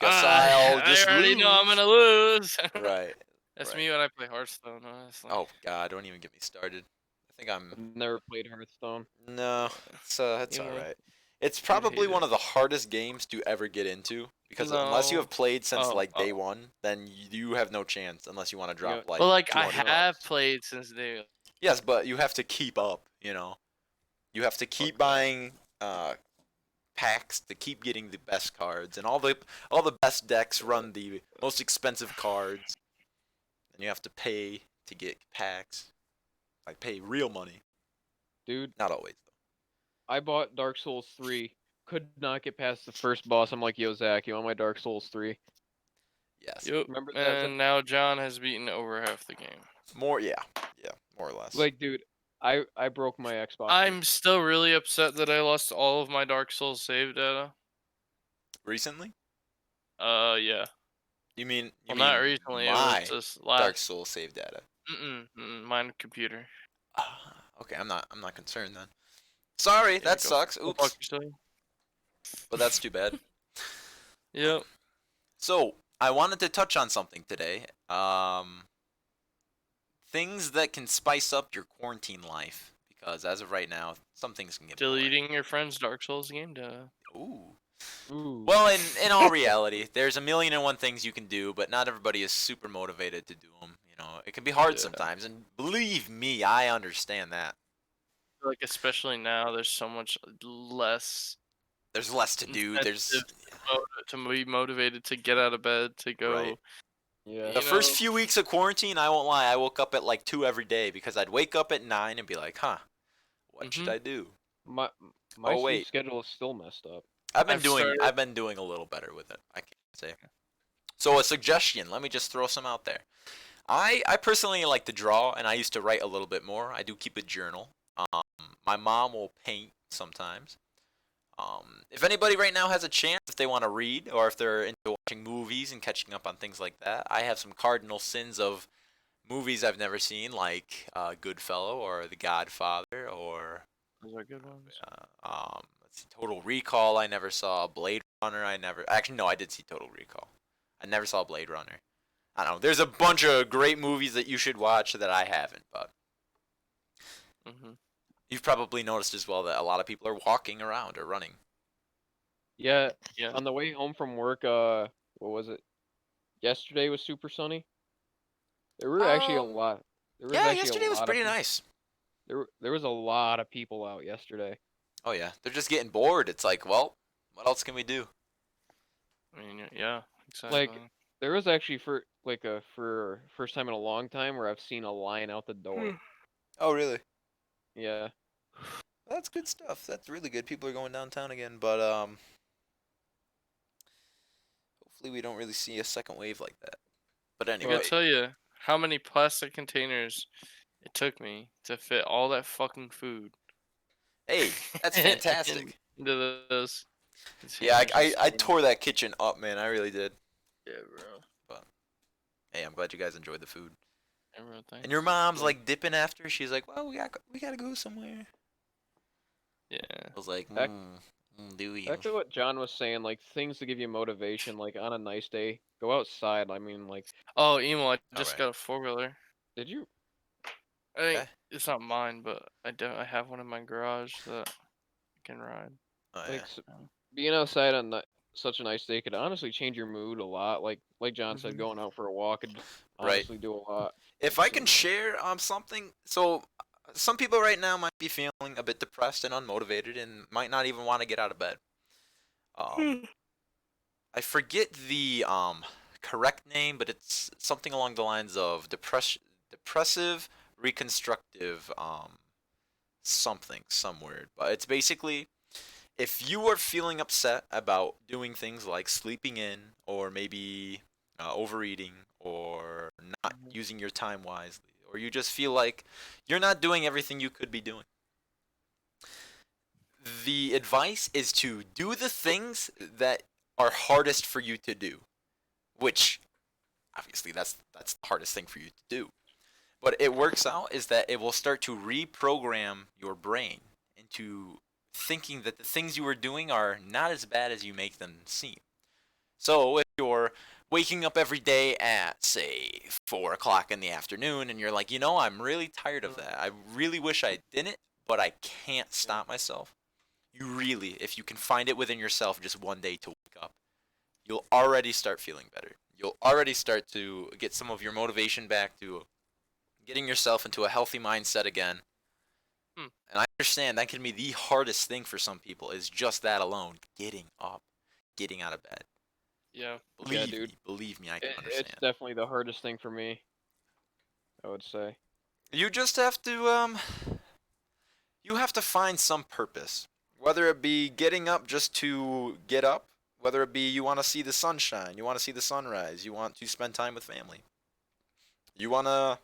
Guess I'll just I already know I'm lose. gonna lose. Right. That's right. me when I play Hearthstone. Honestly. Oh God, don't even get me started. I think I'm I've never played Hearthstone. no. It's You all know. right. It's You'd probably hate one it. of the hardest games to ever get into because unless you No. have played since Oh, like day oh. one, then you have no chance unless you want to Yeah. drop like But like I 200 have bucks. played since they. Yes, but you have to keep up, you know. You have to keep Fuck that. buying packs to keep getting the best cards, and all the best decks run the most expensive cards, and you have to pay to get packs, like pay real money. Dude, Not always I bought Dark Souls 3. Could not get past the first boss. I'm like, yo, Zach, you want my Dark Souls 3? though. Yes, Yep. Remember that? And now John has beaten over half the game. more. Yeah, yeah, more or less. Like, dude, I broke my Xbox. I'm still really upset that I lost all of my Dark Souls save data. Recently? Yeah. You mean Well, not mean recently. It was my just Dark last. Souls save data? Mine computer. Okay, I'm not concerned then. Sorry, Yeah, that go, sucks. go fuck Oops, yourself. but that's too bad. Yep. So I wanted to touch on something today. Things that can spice up your quarantine life because as of right now, some things can get boring. Deleting your friend's Dark Souls game data. Ooh. Ooh. Well, in all reality, there's a million and one things you can do, but not everybody is super motivated to do them. You know, it can be hard Yeah. sometimes, and believe me, I understand that. Like especially now, there's so much less There's less to do. There's incentive to be motivated to get out of bed to go. Right. Yeah. The You first know? few weeks of quarantine, I won't lie, I woke up at like 2 every day because I'd wake up at 9 and be like, huh, what should I do? My Oh, sleep wait. schedule is still messed up. I've I've started- been doing a little better with it, I can't say. So a suggestion, let me just throw some out there. I personally like to draw, and I used to write a little bit more. I do keep a journal. My mom will paint sometimes. If anybody right now has a chance, if they want to read, or if they're into watching movies and catching up on things like that, I have some cardinal sins of movies I've never seen, like Goodfellow or The Godfather, or Those are good ones. let's see, Total Recall. I never saw Blade Runner. Actually no, I did see Total Recall. I never saw Blade Runner. I don't know. There's a bunch of great movies that you should watch that I haven't, but you've probably noticed as well that a lot of people are walking around or running. Yeah. Yeah. On the way home from work, what was it? Yesterday was super sunny. There were actually a lot. There was Yeah, actually yesterday a was lot pretty of nice. there was a lot of people out yesterday. Oh yeah, they're just getting bored. It's like, well, what else can we do? I mean, yeah, exactly. Like there was actually for first time in a long time where I've seen a line out the door. Oh really? Yeah. That's good stuff. That's really good. People are going downtown again, but hopefully we don't really see a second wave like that. But I anyway, gotta tell you how many plastic containers it took me to fit all that fucking food. hey, that's fantastic. Into those. Yeah, I containers. tore that kitchen up, man. I really did. Yeah, bro. Hey, I'm glad you guys enjoyed the food. Yeah, bro, thanks. And your mom's Yeah. like dipping after. She's like, well, we gotta go somewhere. Yeah. I was like, Back- do you? Back to what John was saying, like things to give you motivation, like on a nice day, go outside. I mean, like, Oh, Emo, I just Alright. got a 4-wheeler. did you? I mean, Okay. it's not mine, but I have one in my garage that I can ride. Oh, Like yeah. being outside on such a nice day could honestly change your mood a lot. Like John said, Mhm. going out for a walk could Right. honestly do a lot. If I can share something, so some people right now might be feeling a bit depressed and unmotivated and might not even want to get out of bed. I forget the correct name, but it's something along the lines of depressive reconstructive some word. But it's basically if you are feeling upset about doing things like sleeping in or maybe overeating or not using your time wisely, or you just feel like you're not doing everything you could be doing. The advice is to do the things that are hardest for you to do, which obviously that's the hardest thing for you to do. But it works out is that it will start to reprogram your brain into thinking that the things you are doing are not as bad as you make them seem. So if you're waking up every day at say 4 o'clock in the afternoon and you're like, I'm really tired of that. I really wish I didn't, but I can't stop myself. You really, if you can find it within yourself just one day to wake up, you'll already start feeling better. You'll already start to get some of your motivation back to getting yourself into a healthy mindset again. Hmm. And I understand that can be the hardest thing for some people is just that alone, getting up, getting out of bed. Yeah. Yeah, dude. Believe me, I can It's understand. definitely the hardest thing for me, I would say. You just have to you have to find some purpose. Whether it be getting up just to get up, whether it be you want to see the sunshine, you want to see the sunrise, you want to spend time with family. You want to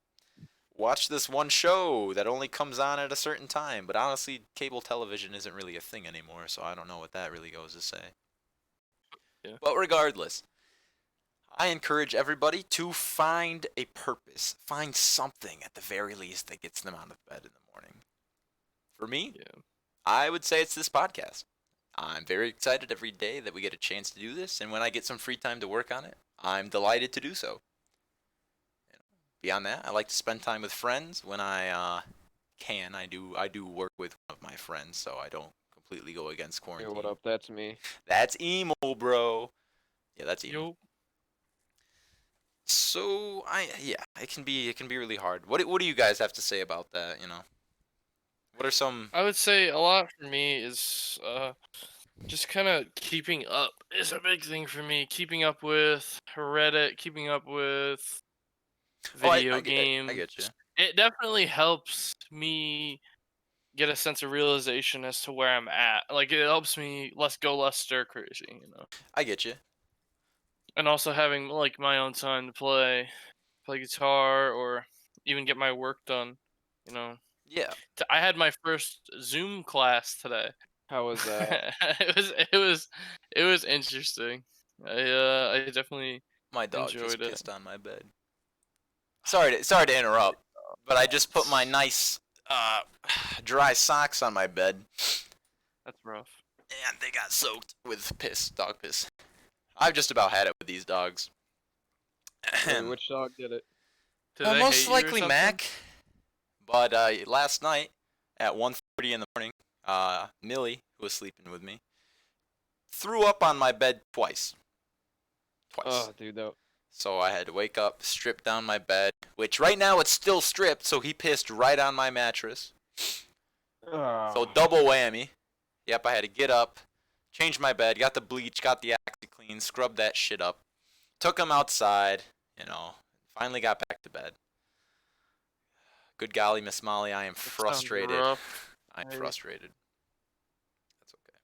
watch this one show that only comes on at a certain time, but honestly, cable television isn't really a thing anymore, so I don't know what that really goes to say. Yeah. But regardless, I encourage everybody to find a purpose. Find something at the very least that gets them out of bed in the morning. For me, Yeah. I would say it's this podcast. I'm very excited every day that we get a chance to do this, and when I get some free time to work on it, I'm delighted to do so. Beyond that, I like to spend time with friends when I can. I do work with one of my friends, so I don't completely go against Hey, quarantine. what up? That's me. That's emo, bro. Yeah, that's emo. Yo. So it can be really hard. What do you guys have to say about that? What are some? I would say a lot for me is just kind of keeping up is a big thing for me. Keeping up with Reddit, keeping up with Oh, video I games. get you. It definitely helps me get a sense of realization as to where I'm at. Like it helps me less stir crazy, you know. I get you. And also having like my own time to play guitar or even get my work done, you know. Yeah. I had my first Zoom class today. How was that? it was interesting. I definitely My dog just enjoyed it. pissed on my bed. Sorry to interrupt, but I just put my nice dry socks on my bed, That's rough. and they got soaked with dog piss. I've just about had it with these dogs. Wait, which dog did it? Did they Most hate you or likely something? Mac, but last night at 1:30 in the morning, Millie, who was sleeping with me, threw up on my bed twice. Oh, dude, that. So I had to wake up, strip down my bed, which right now it's still stripped, so he pissed right on my mattress. So double whammy. Yep, I had to get up, change my bed, got the bleach, got the OxyClean, scrubbed that shit up, took him outside, finally got back to bed. Good golly, Miss Molly, I am That sounds frustrated. rough. I'm Hey. frustrated. That's okay.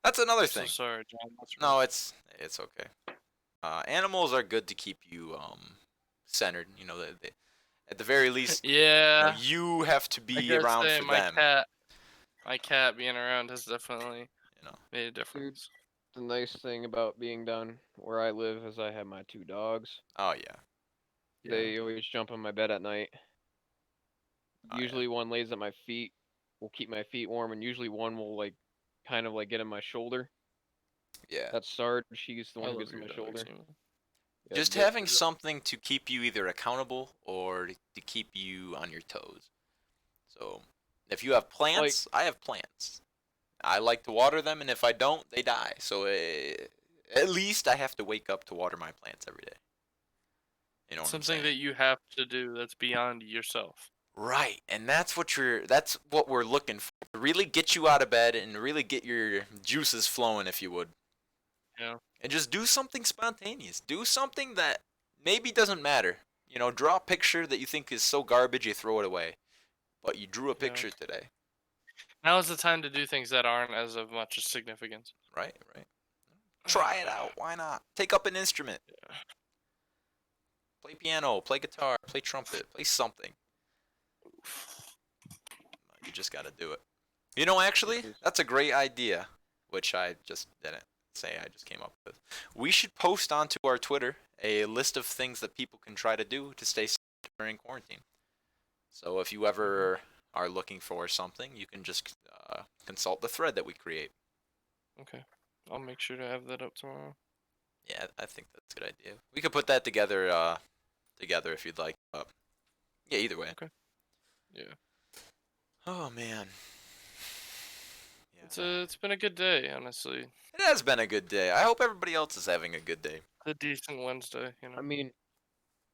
That's another So thing. sorry, John. That's No, rough. it's okay. Animals are good to keep you centered. They at the very least, Yeah. you have to I be gotta around say, for them. my cat being around has definitely You know. made a difference. The nice thing about being down where I live is I have my two dogs. Oh yeah. They always jump on my bed at night. Oh, yeah. Usually one lays at my feet, will keep my feet warm, and usually one will kind of get in my shoulder. Yeah. That's Sarge. She's the I one who love gets in your my dogs, shoulder. you know. Yeah, Just having something to keep you either accountable or to keep you on your toes. So, if you have plants, I have plants. I like to water them, and if I don't, they die. So, at least I have to wake up to water my plants every day. You know what I'm Something saying? that you have to do that's beyond yourself. Right, and that's what we're looking for. To really get you out of bed and really get your juices flowing, if you would. Yeah. And just do something spontaneous. Do something that maybe doesn't matter. Draw a picture that you think is so garbage you throw it away. But you drew a picture today. Now is the time to do things that aren't as of much significance. Right. Try it out. Why not? Take up an instrument. Yeah. Play piano, play guitar, play trumpet, play something. You just gotta do it. Actually, that's a great idea, which I just didn't say, I just came up with. We should post onto our Twitter a list of things that people can try to do to stay safe during quarantine. So if you ever are looking for something, you can just consult the thread that we create. Okay. I'll make sure to have that up tomorrow. Yeah, I think that's a good idea. We could put that together if you'd like. Yeah, either way. Okay. Yeah. Oh man. Yeah. It's been a good day, honestly. It has been a good day. I hope everybody else is having a good day. A decent Wednesday, you know. I mean,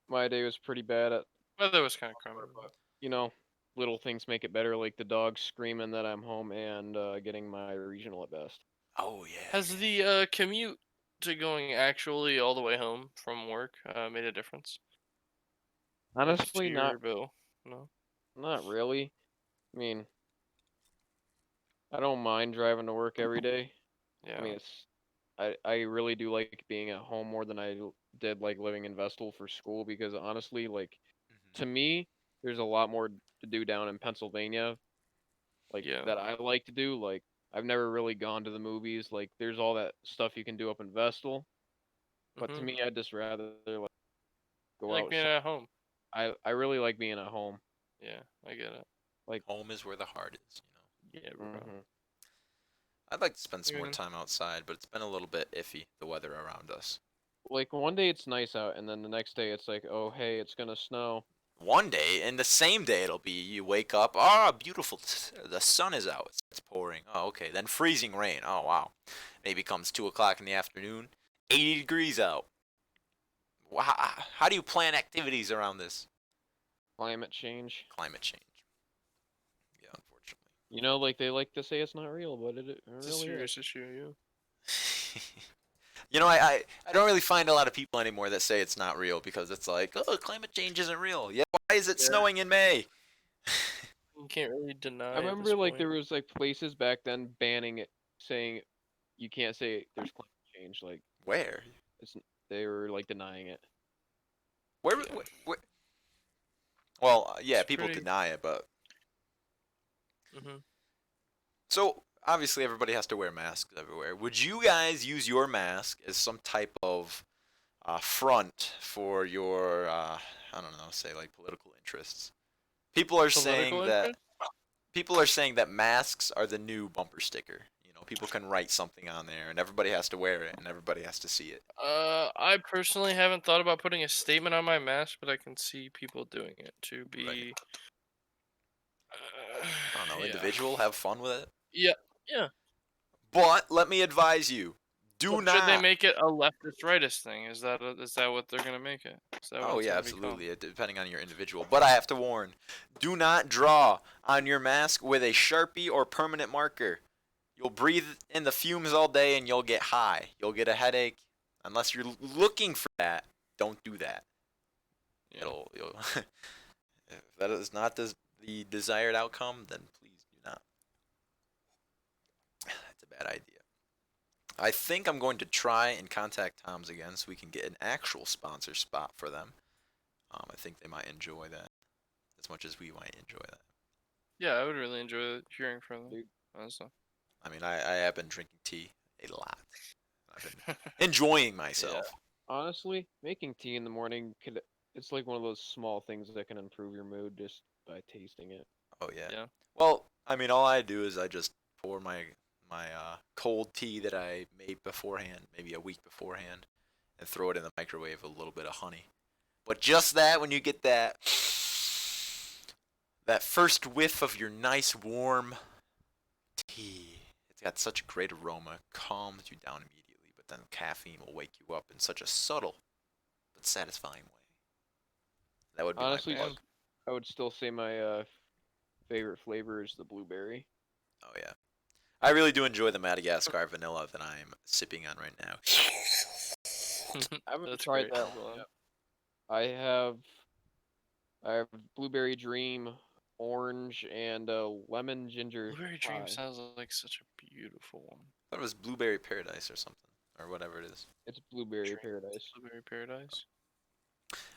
my day was pretty bad at, Weather was kind of crummy. but you know, little things make it better, like the dog screaming that I'm home and getting my regional at best. Oh yeah. Has the commute to going actually all the way home from work made a difference? Honestly, To not your bill? No. not really. I mean, I don't mind driving to work every day. Yeah. I mean, I really do like being at home more than did like living in Vestal for school because honestly, like Mhm. to me, there's a lot more to do down in Pennsylvania, like Yeah. that I like to do. Like I've never really gone to the movies. Like there's all that stuff you can do up in Vestal, but to Mhm. me, I'd just rather like You go like being outside. at home? I really like being at home. Yeah, I get it. Like, Home is where the heart is. Yeah, bro. hmm I'd like to spend some more Man. time outside, but it's been a little bit iffy, the weather around us. like one day it's nice out, and then the next day it's like, oh hey, it's gonna snow. One day, and the same day it'll be, you wake up, ah, beautiful, the sun is out, it's pouring. Oh, okay, then freezing rain. Oh, wow. Maybe comes 2 o'clock in the afternoon, 80 degrees out. How do you plan activities around this? Climate change. Climate change. Yeah, unfortunately. You know, like they like to say it's not real, but it It's a really is. serious issue, yeah. You know, I don't really find a lot of people anymore that say it's not real because it's like, oh, climate change isn't real. Yeah, why is it Yeah. snowing in May? You can't really deny. I at remember this like point. there was like places back then banning it, saying you can't say there's climate change. Like Where? it's they were like denying it. Where? Yeah. Well, yeah, It's people pretty. deny it, but Mhm. so obviously everybody has to wear masks everywhere. Would you guys use your mask as some type of front for your, I don't know, say like political interests? People are Political saying that interest? masks are the new bumper sticker. You know, people can write something on there, and everybody has to wear it, and everybody has to see it. I personally haven't thought about putting a statement on my mask, but I can see people doing it to Right. be. I don't know, Yeah. individual, have fun with it. Yeah. Yeah. But let me advise you: do But should they not. make it a leftist rightist thing? Is that what they're gonna make it? Is that what Oh it's yeah, gonna become? absolutely. Depending on your individual. But I have to warn: do not draw on your mask with a Sharpie or permanent marker. You'll breathe in the fumes all day, and you'll get high. You'll get a headache. Unless you're looking for that, don't do that. Yeah. You'll if that is not the desired outcome, then please do not. That's a bad idea. I think I'm going to try and contact Tom's again so we can get an actual sponsor spot for them. I think they might enjoy that as much as we might enjoy that. Yeah, I would really enjoy hearing from them. Dude. Honestly. I mean, I have been drinking tea a lot. I've been enjoying myself. Honestly, making tea in the morning could it's like one of those small things that can improve your mood just by tasting it. Oh yeah. Yeah. Well, I mean, all I do is I just pour my cold tea that I made beforehand, maybe a week beforehand, and throw it in the microwave with a little bit of honey. But just that, when you get that first whiff of your nice warm tea, it's got such a great aroma, calms you down immediately. But then caffeine will wake you up in such a subtle but satisfying way. That would be Honestly, my plug. I would still say my favorite flavor is the blueberry. Oh yeah. I really do enjoy the Madagascar vanilla that I'm sipping on right now. I haven't That's tried great. that one yet. I have blueberry dream, orange, and lemon ginger Blueberry pie. Dream sounds like such a beautiful one. I thought it was Blueberry Paradise or something, or whatever it is. It's blueberry Dream. paradise. Blueberry Paradise.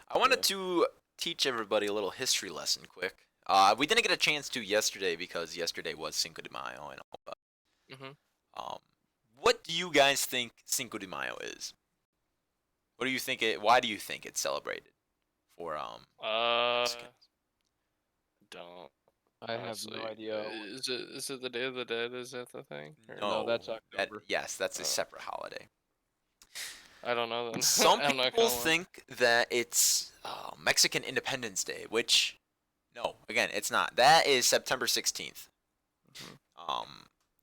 I wanted Yeah. to teach everybody a little history lesson quick. We didn't get a chance to yesterday because yesterday was Cinco de Mayo and all that. Mhm. What do you guys think Cinco de Mayo is? What do you think it? Why do you think it's celebrated for Mexicans? Don't. I have Honestly. no idea. Is it the Day of the Dead? Is that the thing? Or- No, that's October. Yes, that's a Oh. separate holiday. I don't know then. Some I'm not people gonna lie. think that it's Mexican Independence Day, which, no, again, it's not. That is September 16th. Mhm.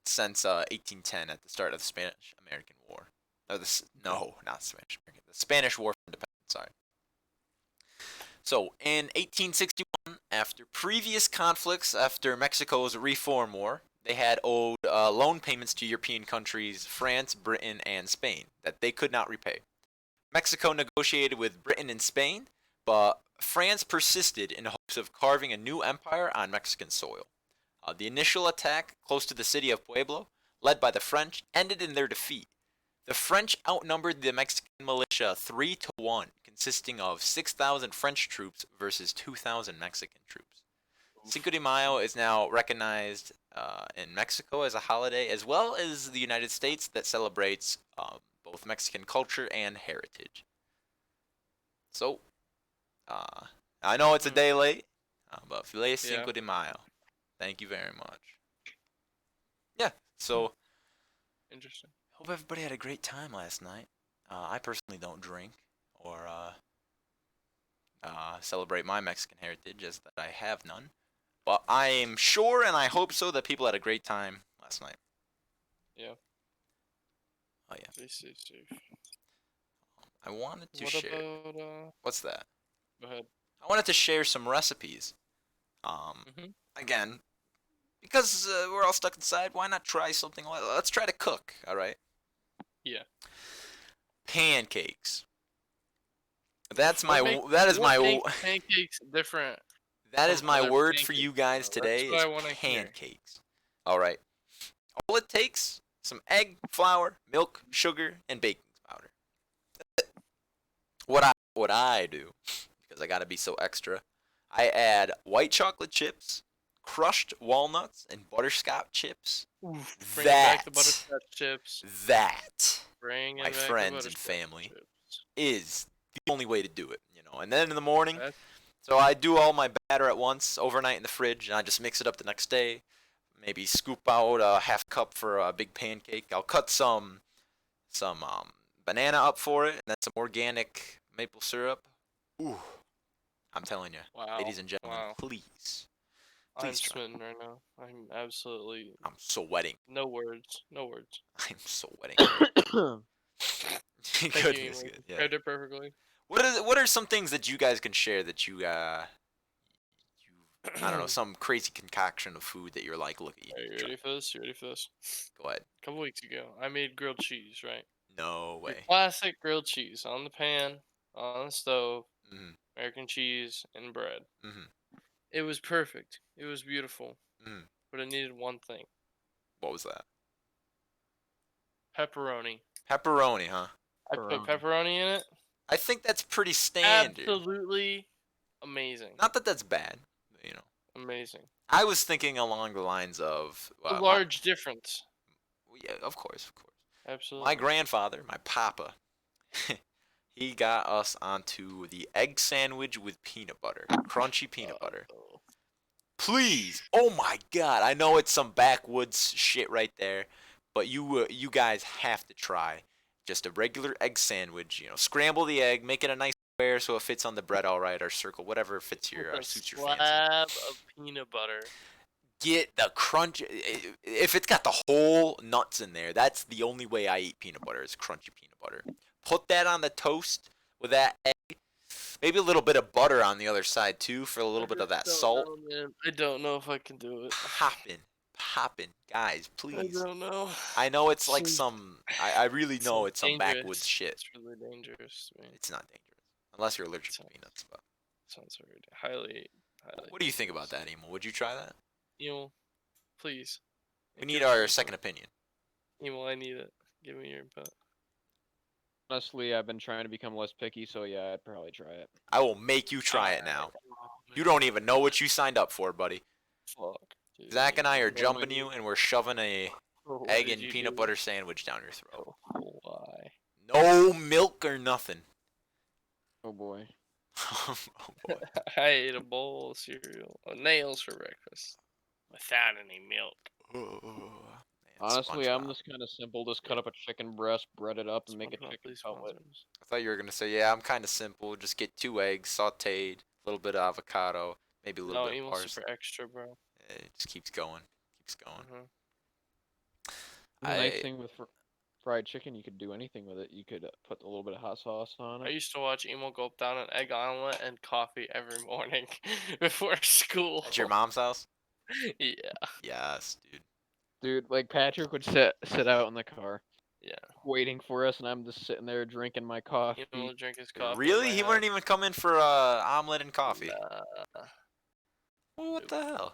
since 1810 at the start of the Spanish-American War. No, not Spanish-American. The Spanish War for Independence. Sorry. So in 1861, after previous conflicts after Mexico's Reform War, they had owed loan payments to European countries France, Britain, and Spain that they could not repay. Mexico negotiated with Britain and Spain, but France persisted in hopes of carving a new empire on Mexican soil. The initial attack close to the city of Pueblo, led by the French, ended in their defeat. The French outnumbered the Mexican militia 3-1, consisting of 6,000 French troops versus 2,000 Mexican troops. Cinco de Mayo is now recognized in Mexico as a holiday, as well as the United States, that celebrates both Mexican culture and heritage. So, I know it's a day late, but Feliz Cinco de Mayo. Thank you very much. Yeah, so Interesting. hope everybody had a great time last night. I personally don't drink or celebrate my Mexican heritage, as that I have none. But I am sure, and I hope so, that people had a great time last night. Yeah. Oh yeah. Stay safe. I wanted to What share. about What's that? Go ahead. I wanted to share some recipes. Again, because we're all stuck inside, why not try something? Let's try to cook. All right. Yeah. Pancakes. That is What my makes pancakes different. that is from my other word for pancakes, you guys though? today. That's what Is I wanna hear. pancakes. All right. All it takes: some egg, flour, milk, sugar, and baking powder. What I do, because I gotta be so extra, I add white chocolate chips, crushed walnuts, and butterscotch chips. Bring back the That butterscotch chips. Bring my back the friends and butterscotch family, chips. is the only way to do it. And then in the morning, That's so I do all my batter at once, overnight in the fridge, and I just mix it up the next day. Maybe scoop out a half cup for a big pancake. I'll cut some banana up for it, and then some organic maple syrup. Ooh, I'm telling you, wow. ladies and gentlemen, Wow. please I'm try. smitten right now. I'm absolutely I'm sweating. no words. No words. I'm sweating. Thank Goodness, you, good. Emo. Yeah. Described it perfectly. What are some things that you guys can share that you I don't know, some crazy concoction of food that you're like, look at you. Are you ready for this? You ready for this? Go ahead. A couple weeks ago, I made grilled cheese, right? No Your way. classic grilled cheese on the pan, on the stove, Mhm. American cheese, and bread. Mhm. It was perfect. It was beautiful. Mhm. But it needed one thing. What was that? Pepperoni. Pepperoni, huh? I put pepperoni in it. I think that's pretty standard. Absolutely amazing. Not that that's bad, Amazing. I was thinking along the lines of A large difference. yeah, of course. Absolutely. My grandfather, my papa, he got us onto the egg sandwich with peanut butter, crunchy peanut butter. Oh. Please, oh my God! I know it's some backwoods shit right there, but you guys have to try just a regular egg sandwich. Scramble the egg, make it a nice square so it fits on the bread all right, or circle, whatever fits your With a suits your fancy. slab of peanut butter. Get the crunch. If it's got the whole nuts in there, that's the only way I eat peanut butter, is crunchy peanut butter. Put that on the toast with that egg. Maybe a little bit of butter on the other side too for a little bit of that salt. Man. I don't know if I can do it. Poppin', guys, please. I don't know. I know it's like I really know it's some dangerous. backwoods shit. It's really dangerous, man. It's not dangerous unless you're allergic to peanuts. But Sounds very highly. what do you think about that, Emil? Would you try that? Emil, please. We need our second opinion. Emil, I need it. Give me your input. Honestly, I've been trying to become less picky, so yeah, I'd probably try it. I will make you try it now. Oh, You don't even know what you signed up for, buddy. Fuck. Dude. Zach and I are What am I jumping doing? you, and we're shoving a What egg did and you peanut do? butter sandwich down your throat. Oh, why? No milk or nothing. Oh boy. Oh boy. I ate a bowl of cereal, nails for breakfast, without any milk. Man, Honestly, I'm SpongeBob. just kind of simple. Just cut up a chicken breast, bread it up, and make a SpongeBob, chicken please cutlet. sponsor us. I thought you were gonna say, yeah, I'm kind of simple. Just get 2 eggs, sautéed, a little bit of avocado, maybe a little No, bit of Emil parsley. super extra, bro. It just keeps going, keeps going. Mhm. The nice I thing with fried chicken, you could do anything with it. You could put a little bit of hot sauce on I it. used to watch Emo gulp down an egg omelet and coffee every morning before school. at your mom's house. Yeah, Yes, dude. Dude, like Patrick would sit out in the car yeah. waiting for us, and I'm just sitting there drinking my coffee. Emo would drink his coffee. at Really? my He wouldn't house. even come in for omelet and coffee. Nah. Well, what the hell?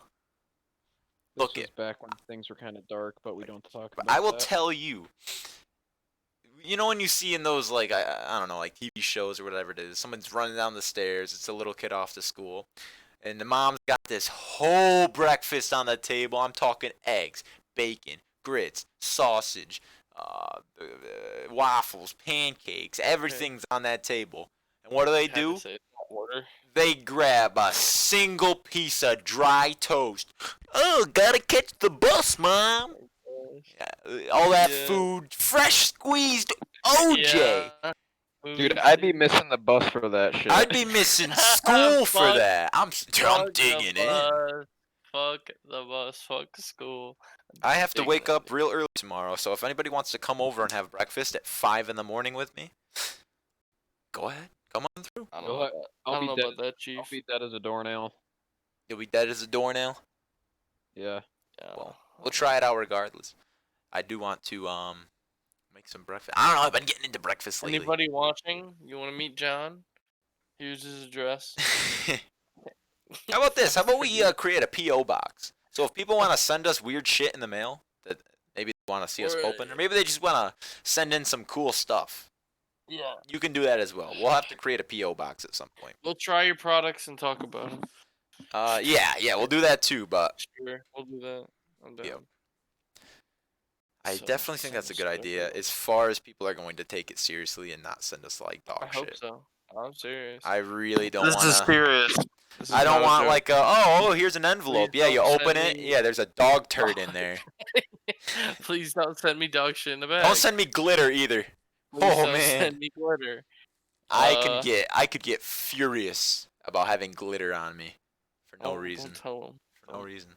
This Look was it. back when things were kind of dark, but we don't talk But about I will that. tell you. You know when you see in those like I don't know like TV shows or whatever it is, someone's running down the stairs. It's a little kid off to school, and the mom's got this whole breakfast on the table. I'm talking eggs, bacon, grits, sausage, waffles, pancakes. Everything's on that table. And what do they Had to do? say it in order. They grab a single piece of dry toast. Oh, gotta catch the bus, mom. Yeah, all that Yeah. food, fresh squeezed OJ. Yeah. Dude, Movie I'd be scene. missing the bus for that shit. I'd be missing school for Fuck- that. I'm Fuck digging the in. bus. Fuck the bus. Fuck school. I have to Digging wake in, up real early tomorrow, so if anybody wants to come over and have breakfast at 5 in the morning with me, go ahead. Come on through. I don't Go know. ahead. About, I I'll don't be know dead. about that, Chief. I'll be dead as a doornail. You'll be dead as a doornail. Yeah. Yeah. Well, we'll try it out regardless. I do want to make some breakfast. I don't know. I've been getting into breakfast lately. Anybody watching? You want to meet John? Here's his address. How about this? How about we create a PO box? So if people want to send us weird shit in the mail that maybe they want to see us Or, open, or maybe they just want to send in some cool stuff, Yeah. you can do that as well. We'll have to create a PO box at some point. We'll try your products and talk about them. Yeah, we'll do that too. But Sure, we'll do that. I'm down. Yep. I So, definitely think that's a good idea, as far as people are going to take it seriously and not send us like dog I hope shit. so. I'm serious. I really don't want to. serious. I don't want like here's an envelope. Please Yeah, you don't open send it. me- Yeah, there's a dog turd in there. Please don't send me dog shit in the bag. Don't send me glitter either. Please Oh, don't man. send me glitter. I could get furious about having glitter on me for no Oh, reason. Don't tell him. For no reason.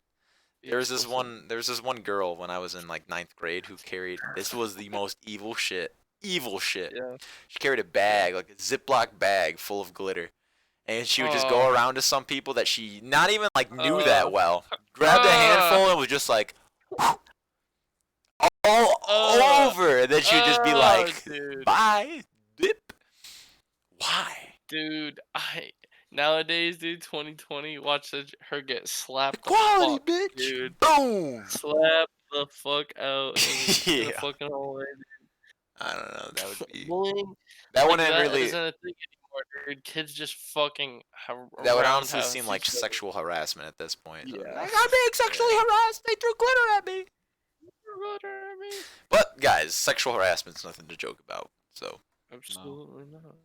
There was this one girl when I was in like 9th grade who carried, this was the most evil shit. Evil shit. Yeah. She carried a bag, like a Ziploc bag full of glitter. And she would just go Oh. around to some people that she not even like knew that well. Grabbed a handful and was just like all over. And then she would just be like, dude. bye, dip. Why? Dude, nowadays, dude, 2020, watch her get slapped. the Quality, fuck, bitch. dude. Boom. Slap the fuck out in the Yeah. fucking hallway. I don't know. That would be. Bullying That like wouldn't that really. isn't a thing anymore, dude. Kids just fucking That would around honestly have seem like each other. sexual harassment at this point. Yeah. Like, I'm being sexually harassed. They threw glitter at me. But guys, sexual harassment's nothing to joke about. So Absolutely not.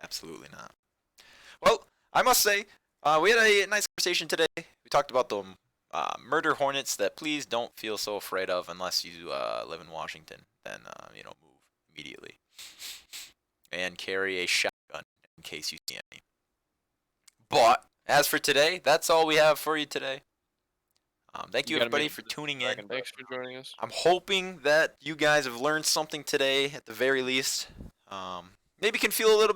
absolutely not. Well, I must say, we had a nice conversation today. We talked about the murder hornets that please don't feel so afraid of unless you live in Washington. Then move immediately and carry a shotgun in case you see any. But as for today, that's all we have for you today. Thank you You gotta everybody make for the tuning in. dragon Thanks for joining us. I'm hoping that you guys have learned something today at the very least. Maybe can feel a little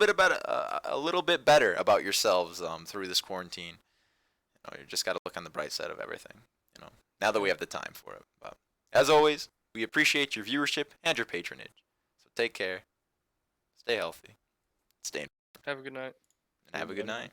bit better about yourselves through this quarantine. You just got to look on the bright side of everything. Now that we have the time for it. But as always, we appreciate your viewership and your patronage. So take care, stay healthy, stay, Have a good night. and have a good night.